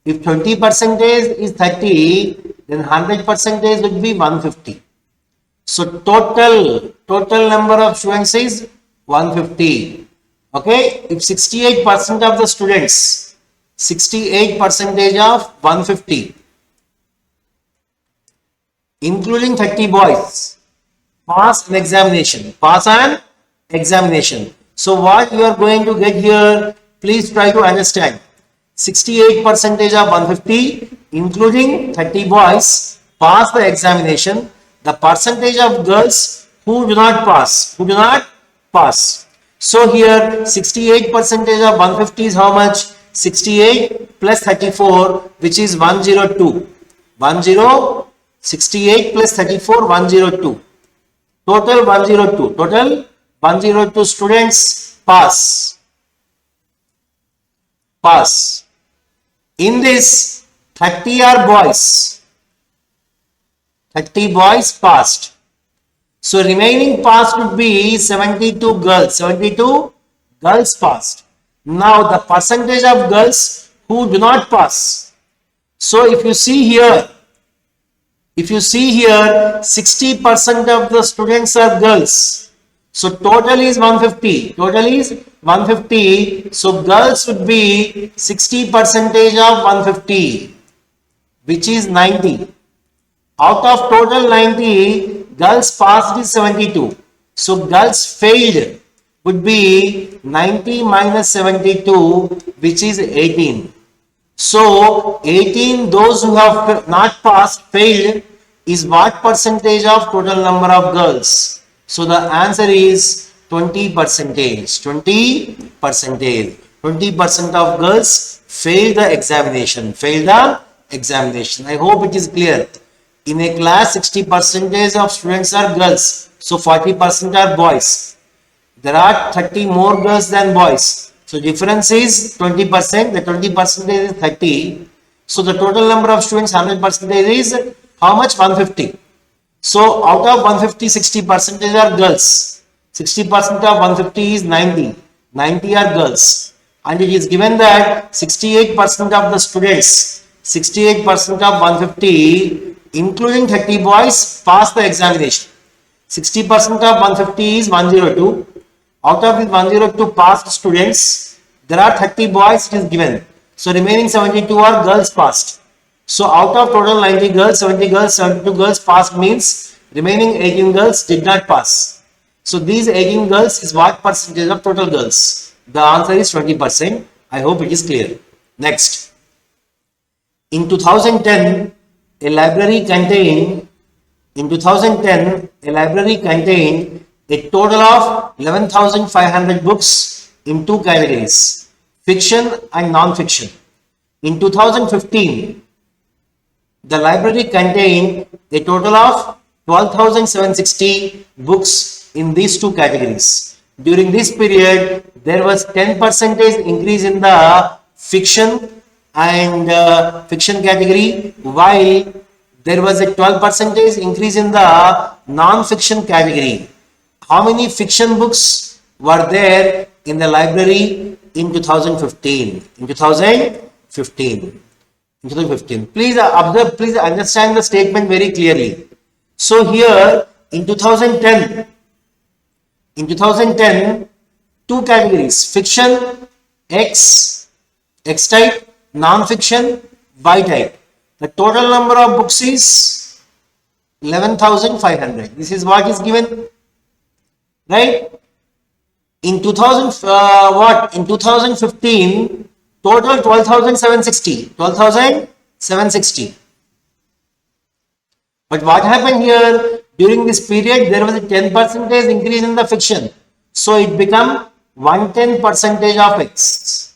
If 20% is 30, then 100% would be 150. So total number of students is 150. Okay, if 68% of the students, 68% of 150, including 30 boys, pass an examination. So what you are going to get here, please try to understand. 68% of 150, including 30 boys, pass the examination. The percentage of girls who do not pass, So here 68% of 150 is how much? 68 plus 34, which is 102. 68 plus 34, 102. Total 102 students pass. In this, 30 are boys. 30 boys passed. So remaining passed would be 72 girls. 72 girls passed. Now the percentage of girls who do not pass. So if you see here, 60% of the students are girls. So total is 150. So girls would be 60% of 150, which is 90. Out of total 90, girls passed is 72. So girls failed would be 90 minus 72, which is 18. So 18, those who have not passed, failed, is what percentage of total number of girls? So the answer is 20%. 20% of girls failed the examination. I hope it is clear. In a class, 60% of students are girls. So 40% are boys. There are 30 more girls than boys. So difference is 20%. The 20% is 30. So the total number of students, 100% is how much? 150. So out of 150, 60% are girls. 60% of 150 is 90. 90 are girls. And it is given that 68% of the students, 68% of 150, including 30 boys, pass the examination. 60% of 150 is 102. Out of these 102 passed students, there are 30 boys, it is given. So remaining 72 are girls passed. So out of total 90 girls, 70 girls, 72 girls passed, means remaining 18 girls did not pass. So these 18 girls is what percentage of total girls? The answer is 20%. I hope it is clear. Next. In 2010, a library contained a total of 11,500 books in two categories, fiction and non-fiction. In 2015, the library contained a total of 12,760 books in these two categories. During this period, there was 10% increase in the fiction and fiction category, while there was a 12% increase in the non-fiction category. How many fiction books were there in the library in 2015? In 2015. Please observe, please understand the statement very clearly. So here in 2010, two categories, fiction, X type, non-fiction, Y type. The total number of books is 11,500. This is what is given, right? In 2015, total 12,760. 760. But what happened here, during this period, there was a 10% increase in the fiction. So it became 110% of X.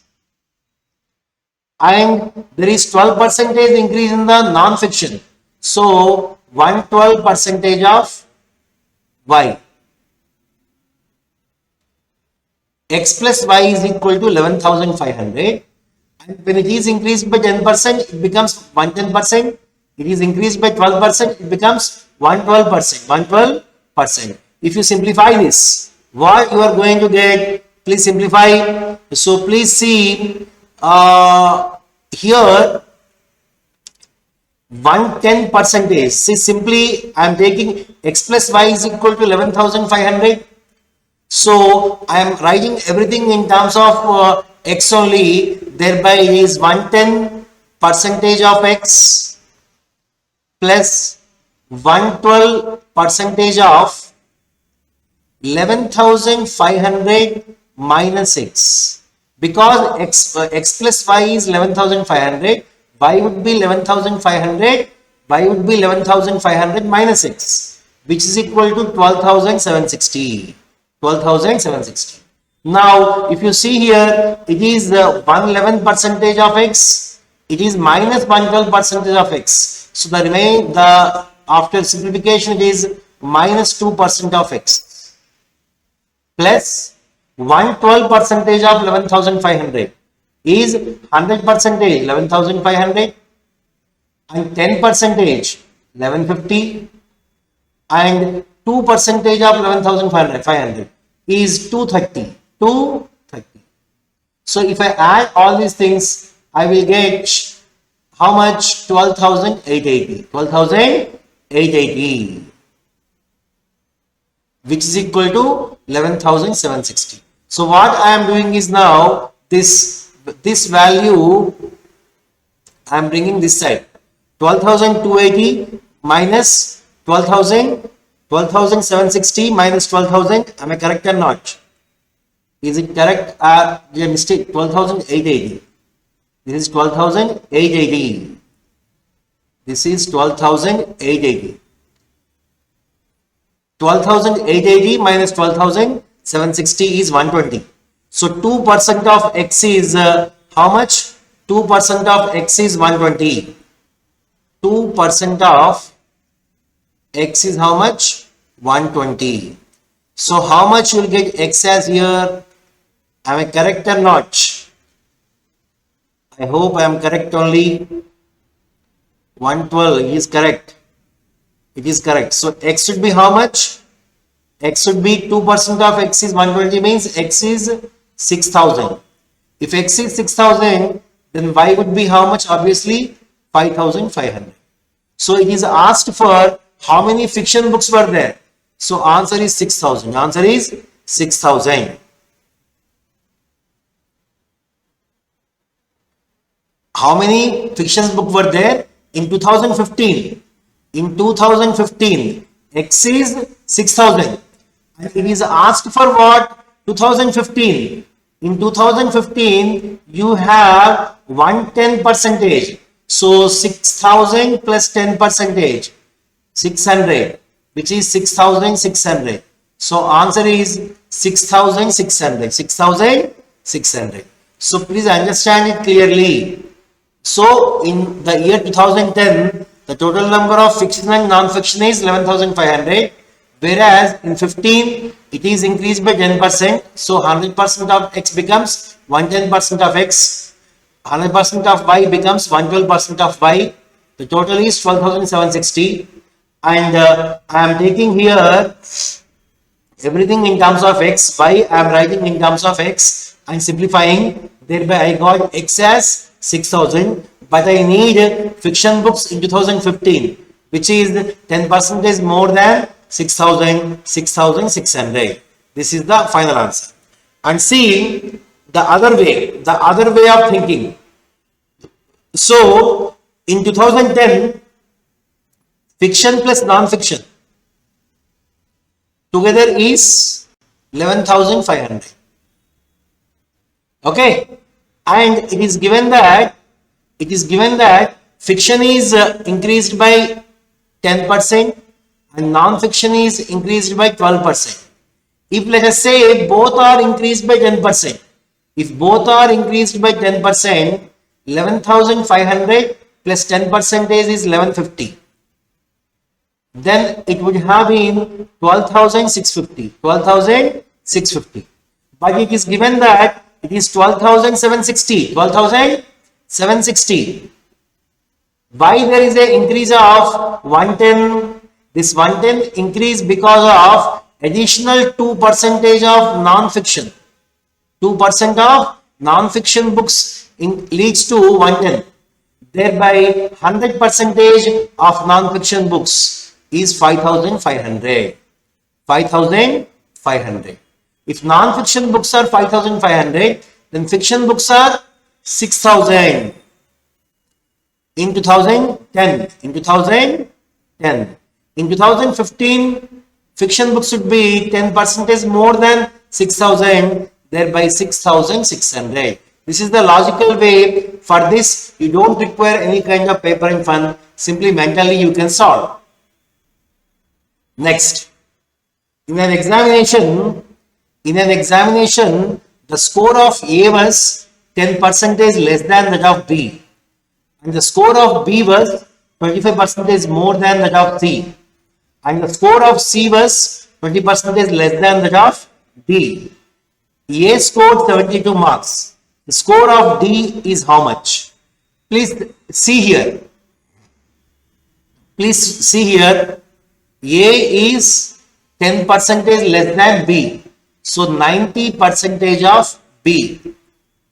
And there is 12% increase in the non-fiction. So 112% of Y. X plus Y is equal to 11,500. And when it is increased by 10%, it becomes 110%. It is increased by 12%, it becomes 112%. 112%. If you simplify this, what you are going to get? Please simplify. So please see here 110%. See, simply I am taking X plus Y is equal to 11,500. So I am writing everything in terms of X only. Thereby it is 110% of X plus 112% of 11,500 minus X. Because X plus Y is 11,500, Y would be 11,500, Y would be 11,500 minus X, which is equal to 12,760. 12,760. Now, if you see here, it is 111% of X, it is minus 112% of X. So the after simplification, it is minus 2% of X plus 112% of 11,500 is 100% 11,500 and 10% 1150 and 2% of 11,500 is 230. 230. So if I add all these things, I will get how much? 12,880. 12,880, which is equal to 11,760. So what I am doing is now this value I am bringing this side. 12,280 minus 12,760 minus 12,000. Am I correct or not? Is it correct or is a mistake? 12,880. This is 12,880. This is 12,880. 12,880 minus 12,760 is 120. So 2% of X is how much? 2% of X is 120. 2% of X is how much? 120. So how much you will get X as here? Am I correct or not? I hope I am correct only. 112 is correct. It is correct. So X should be how much? X should be 2% of X is 120 means X is 6,000. If X is 6,000, then Y would be how much? Obviously 5,500. So it is asked for how many fiction books were there. So answer is 6,000. Answer is 6,000. How many fiction books were there in 2015? In 2015, X is 6,000. And it is asked for what? 2015. In 2015, you have 110%. So 6,000 plus 10%, 600, which is 6,600. So answer is 6,600. 6,600. So please understand it clearly. So in the year 2010, the total number of fiction and non-fiction is 11,500. Whereas in 15, it is increased by 10%. So 100% of X becomes 110% of X. 100% of Y becomes 112% of Y. The total is 12,760. And I am taking here everything in terms of X. Y I am writing in terms of X and simplifying. Thereby I got X as 6,000. But I need fiction books in 2015, which is 10% more than 6,000, 6,600. This is the final answer. And see the other way of thinking. So in 2010, fiction plus non-fiction together is 11,500. Okay, and it is given that fiction is increased by 10% and non-fiction is increased by 12%. If let us say both are increased by 10%, if both are increased by 10%, 11,500 plus 10% is 1150. Then it would have been 12,650. 12,650. But it is given that it is 12,760. 12,760. Why there is an increase of 110? This 110 increase because of additional 2% of non-fiction. 2% of non-fiction books leads to 110. Thereby 100% of non-fiction books is 5,500. 5,500. If non-fiction books are 5,500, then fiction books are 6,000. In 2010, in 2015, fiction books should be 10% more than 6,000, thereby 6,600. This is the logical way. For this, you don't require any kind of paper and fun. Simply mentally you can solve. Next, in an examination, the score of A was 10% less than that of B, and the score of B was 25% more than that of C, and the score of C was 20% less than that of D. A scored 72 marks. The score of D is how much? Please see here. A is 10% less than B. So 90% of B.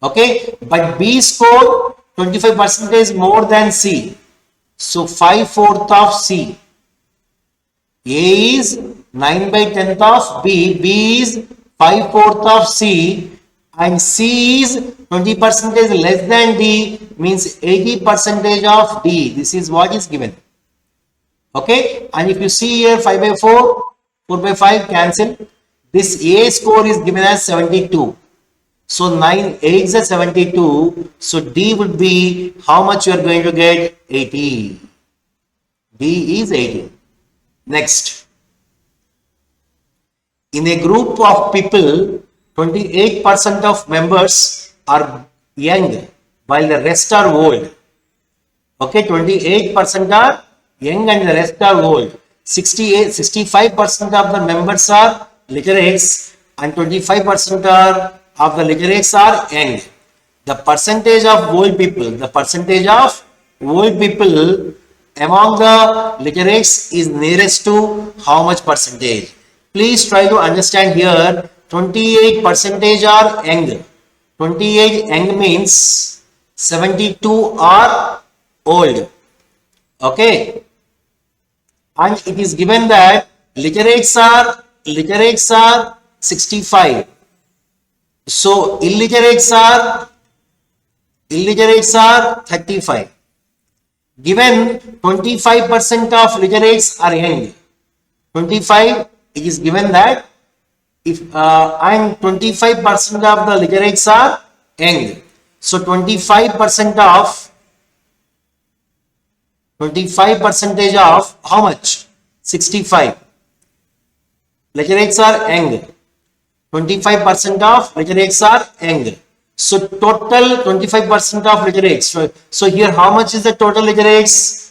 Okay. But B scored 25% more than C. So 5/4 of C. A is 9/10 of B. B is 5/4 of C. And C is 20% less than D, means 80% of D. This is what is given. Okay, and if you see here 5/4, 4/5 cancel. This A score is given as 72. So 9 8s are 72. So D would be how much you are going to get? 80. D is 80. Next, in a group of people, 28% of members are young while the rest are old. Okay, 28% are young and the rest are old. 65% of the members are literates and 25% of the literates are young. The percentage of old people, among the literates is nearest to how much percentage? Please try to understand here. 28% are young. 28 young means 72 are old. Okay. And it is given that literates are 65. So illiterates are 35. Given 25% of literates are young. 25, it is given that if and 25% of the literates are young. So 25% of how much? 65. Literates are young. 25% of literates are young. So total 25% of literates. So here how much is the total literates?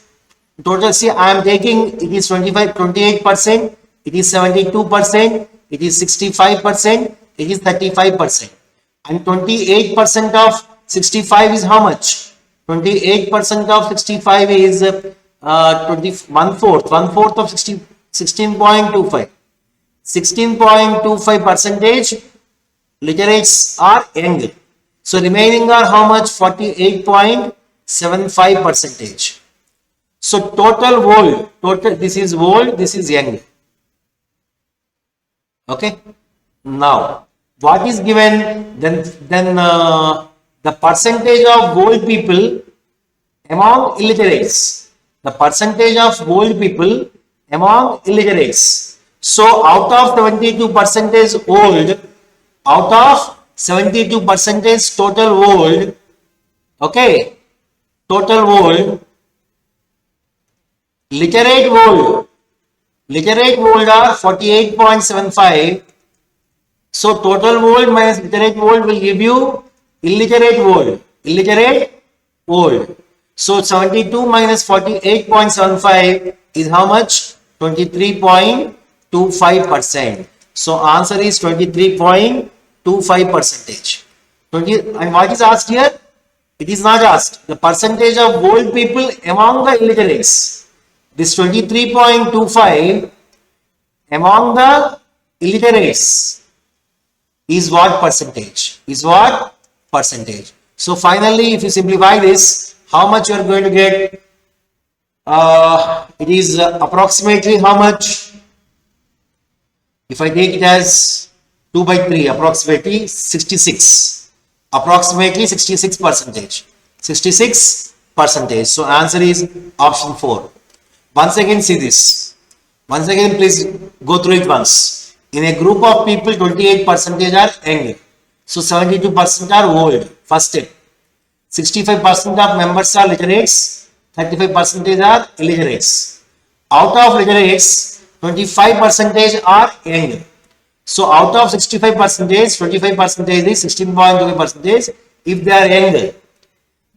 Total, see, I am taking, it is 28%, it is 72%, it is 65%, it is 35%. And 28% of 65 is how much? 28% of 65 is 1/4 of 16.25. 16.25% literates are young. So remaining are how much? 48.75%. So total old, this is old, this is young. Okay. Now what is given? Then the percentage of old people among illiterates. The percentage of old people among illiterates. So out of 72% old, out of 72% total old, okay, total old, Literate wold. Literate wold are 48.75. So total wold minus literate wold will give you illiterate wold. Illiterate wold. So 72 minus 48.75 is how much? 23.25%. So answer is 23.25 percentage. And what is asked here? It is not asked. The percentage of old people among the illiterates. This 23.25 among the illiterates is what percentage? Is what percentage? So finally, if you simplify this, how much you are going to get? It is approximately how much? If I take it as 2 by 3, approximately 66. Approximately 66 percentage. 66 percentage. So answer is option 4. Once again, see this. Once again, please go through it once. In a group of people, 28 percentage are young. So 72% are old. First step. 65% of members are literates. 35% are illiterates. Out of literates, 25 percentage are young. So out of 65 percentage, 25 percentage is 16.25 percentage if they are young.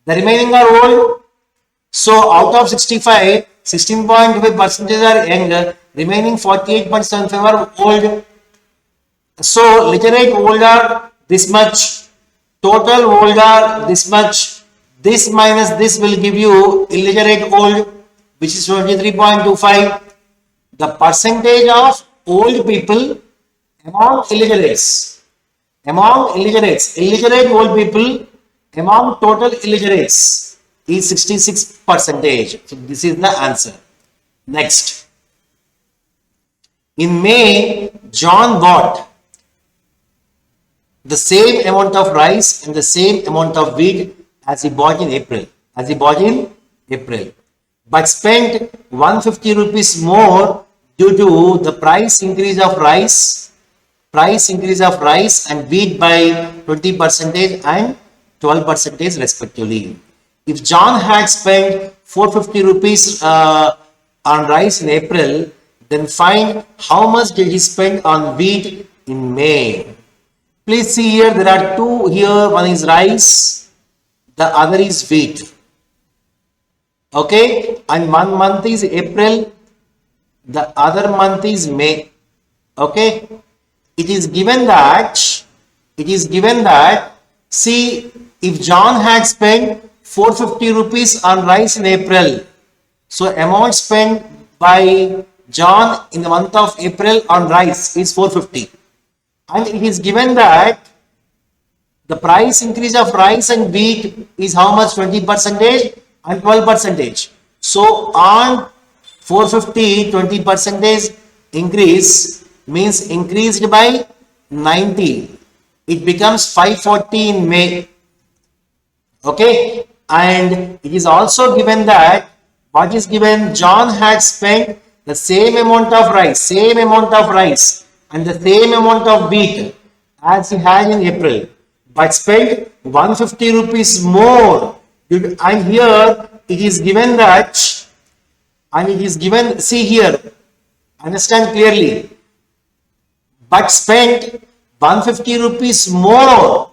The remaining are old. So out of 65, 16.25 percentage are young. Remaining 48.75 are old. So literate old are this much. Total old are this much. This minus this will give you illiterate old, which is 23.25. The percentage of old people among illiterates, illiterate old people among total illiterates is 66 percentage. So this is the answer. Next, in May, John bought the same amount of rice and the same amount of wheat as he bought in April. But spent 150 rupees more due to the price increase of rice and wheat by 20% and 12% respectively. If John had spent 450 rupees on rice in April, then find how much did he spend on wheat in May. Please see here, there are two here. One is rice, the other is wheat. Okay, and one month is April, the other month is May. Okay, it is given that, see, if John had spent 450 rupees on rice in April, so amount spent by John in the month of April on rice is 450. And it is given that the price increase of rice and wheat is how much? 20% and 12%. So on 450, 20% increase means increased by 90. It becomes 540 in May. Okay, and it is also given that what is given? John had spent the same amount of rice and the same amount of wheat as he had in April, but spent 150 rupees more. And here it is given that, see here, understand clearly, but spent 150 rupees more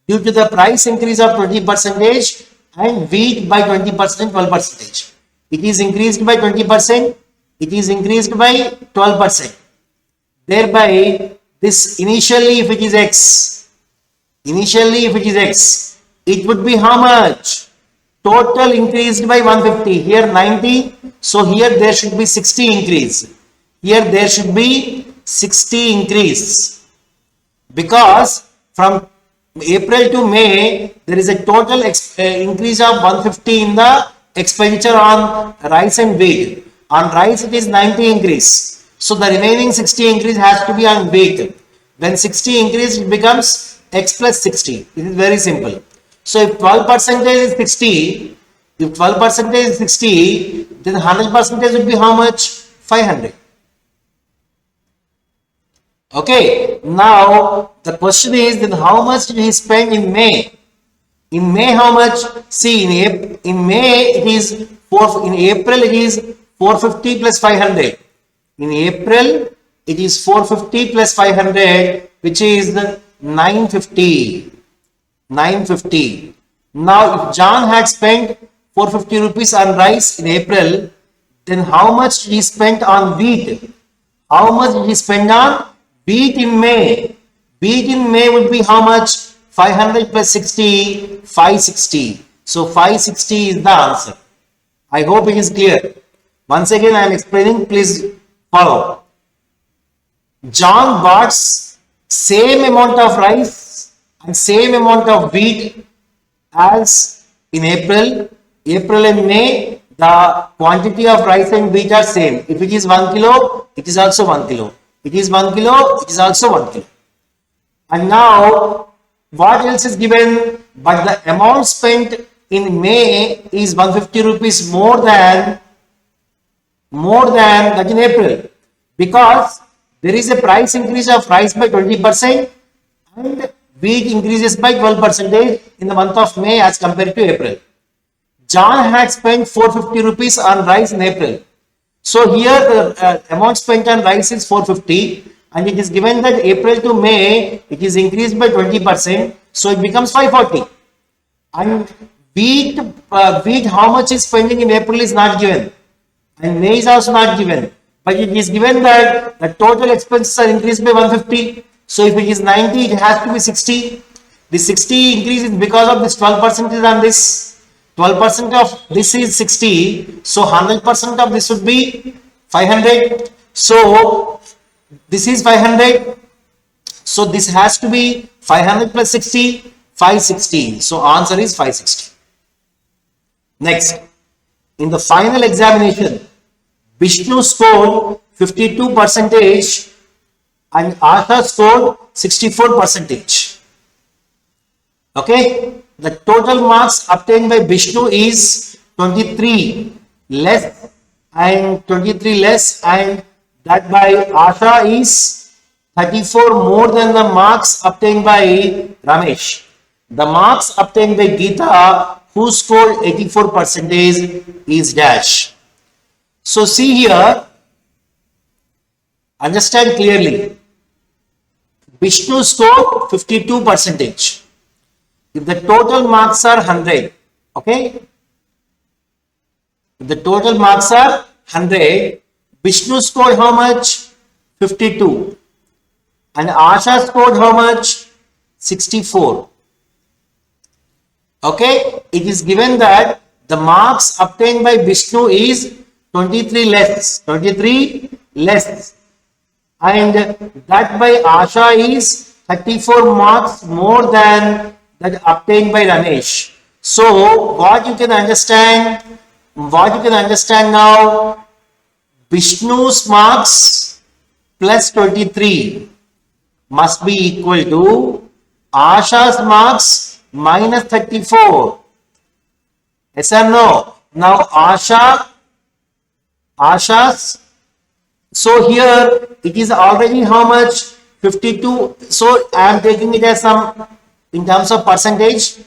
due to the price increase of 20% and wheat by 20%, 12%. It is increased by 20%, it is increased by 12%. Thereby, this initially if it is X, it would be how much? Total increased by 150. Here 90. So here there should be 60 increase. Here there should be 60 increase. Because from April to May, there is a total increase of 150 in the expenditure on rice and wheat. On rice it is 90 increase. So the remaining 60 increase has to be on wheat. When 60 increase, it becomes X plus 60. It is very simple. So if 12% is 60, then 100% would be how much? 500. Okay. Now the question is, then how much did he spend in May? In May, how much? See, in May it is in April it is 450 plus 500. In April, it is 450 plus 500, which is 950. 950. Now, if John had spent 450 rupees on rice in April, then how much he spent on wheat? How much did he spend on wheat in May? Wheat in May would be how much? 500 plus 60, 560. So 560 is the answer. I hope it is clear. Once again, I am explaining. Please follow. John bought same amount of rice and same amount of wheat as in April. April and May, the quantity of rice and wheat are same. If it is 1 kilo, it is also 1 kilo. It is 1 kilo, it is also 1 kilo. And now, what else is given? But the amount spent in May is 150 rupees more than that in April, because there is a price increase of rice by 20% and wheat increases by 12% in the month of May as compared to April. John had spent 450 rupees on rice in April. So here the amount spent on rice is 450, and it is given that April to May it is increased by 20%, so it becomes 540. And wheat how much is spending in April is not given, and May is also not given, but it is given that the total expenses are increased by 150. So if it is 90, it has to be 60. The 60 increase is because of this 12% on this. 12% of this is 60. So 100% of this would be 500. So this is 500. So this has to be 500 plus 60, 560. So answer is 560. Next, in the final examination, Vishnu scored 52% and Asha scored 64%. Okay, the total marks obtained by Vishnu is 23 less, and that by Asha is 34 more than the marks obtained by Ramesh. The marks obtained by Geeta, who scored 84%, is dash. So see here, understand clearly. Vishnu scored 52%. If the total marks are 100, okay? If the total marks are 100, Vishnu scored how much? 52. And Asha scored how much? 64. Okay? It is given that the marks obtained by Vishnu is 23 less. 23 less. And that by Asha is 34 marks more than that obtained by Ramesh. So what you can understand now, Vishnu's marks plus 23 must be equal to Asha's marks minus 34. Yes or no? Now Asha's, so here it is already how much? 52. So I am taking it as some in terms of percentage.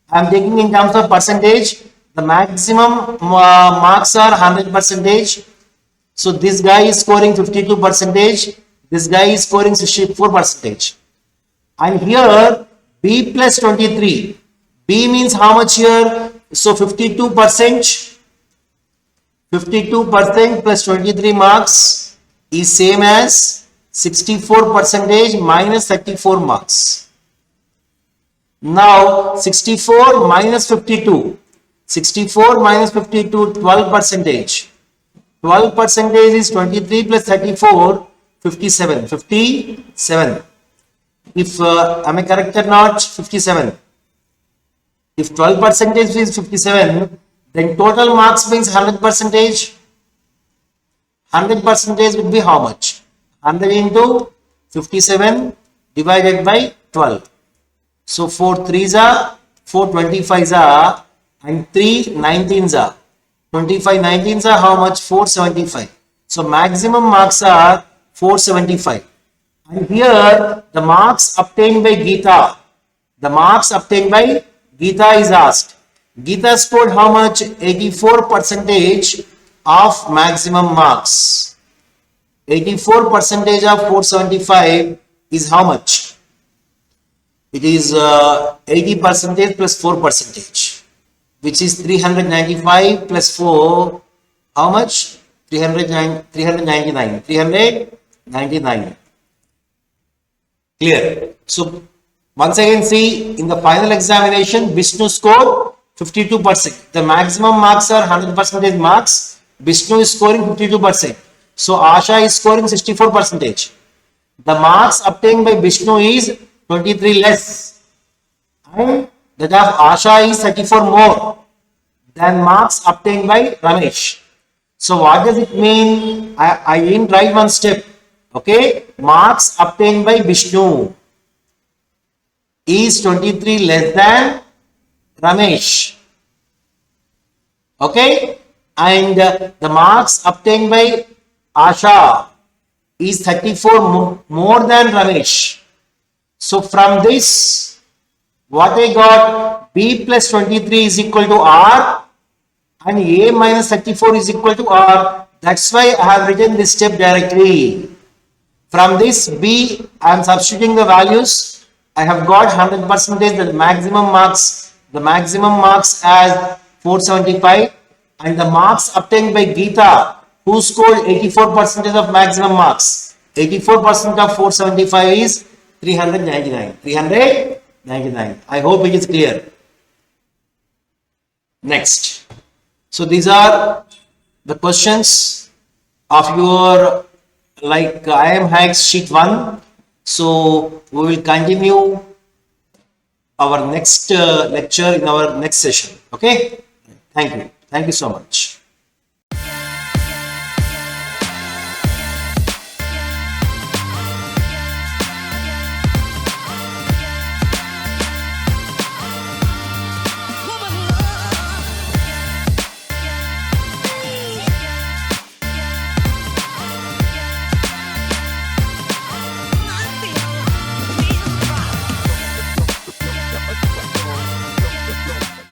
I am taking in terms of percentage. The maximum marks are 100%. So this guy is scoring 52%. This guy is scoring 64%. And here B plus 23. B means how much here? So 52%. 52% plus 23 marks is same as 64% minus 34 marks. Now 64 minus 52. 64 minus 52, 12%. 12% is 23 plus 34, 57. 57. If am I correct or not? 57. If 12% is 57, then total marks means 100%. 100% would be how much? 100 into 57 divided by 12. So 4 3s are, 4 25s are, and 3 19s are. 25 19s are how much? 475. So maximum marks are 475. And here the marks obtained by Geeta. The marks obtained by Geeta is asked. Geeta scored how much? 84% of maximum marks. 84 percentage of 475 is how much? It is 80 percentage plus 4 percentage, which is 395 plus 4. How much? 399. 399. Clear. So once again, see, in the final examination, Vishnu scored 52%. The maximum marks are 100% marks. Vishnu is scoring 52%. So Asha is scoring 64%. The marks obtained by Vishnu is 23 less. And that of Asha is 34 more than marks obtained by Ramesh. So what does it mean? I didn't write one step. Okay. Marks obtained by Vishnu is 23 less than Ramesh. Okay. And the marks obtained by Asha is 34 more than Ramesh. So from this, what I got, B plus 23 is equal to R and A minus 34 is equal to R. That's why I have written this step directly. From this B, I am substituting the values. I have got 100% the maximum marks as 475, and the marks obtained by Geeta, who scored 84% of maximum marks. 84% of 475 is 399. 399. I hope it is clear. Next. So these are the questions of your IIM Hacks sheet 1. So we will continue our next lecture in our next session. Okay. Thank you. Thank you so much.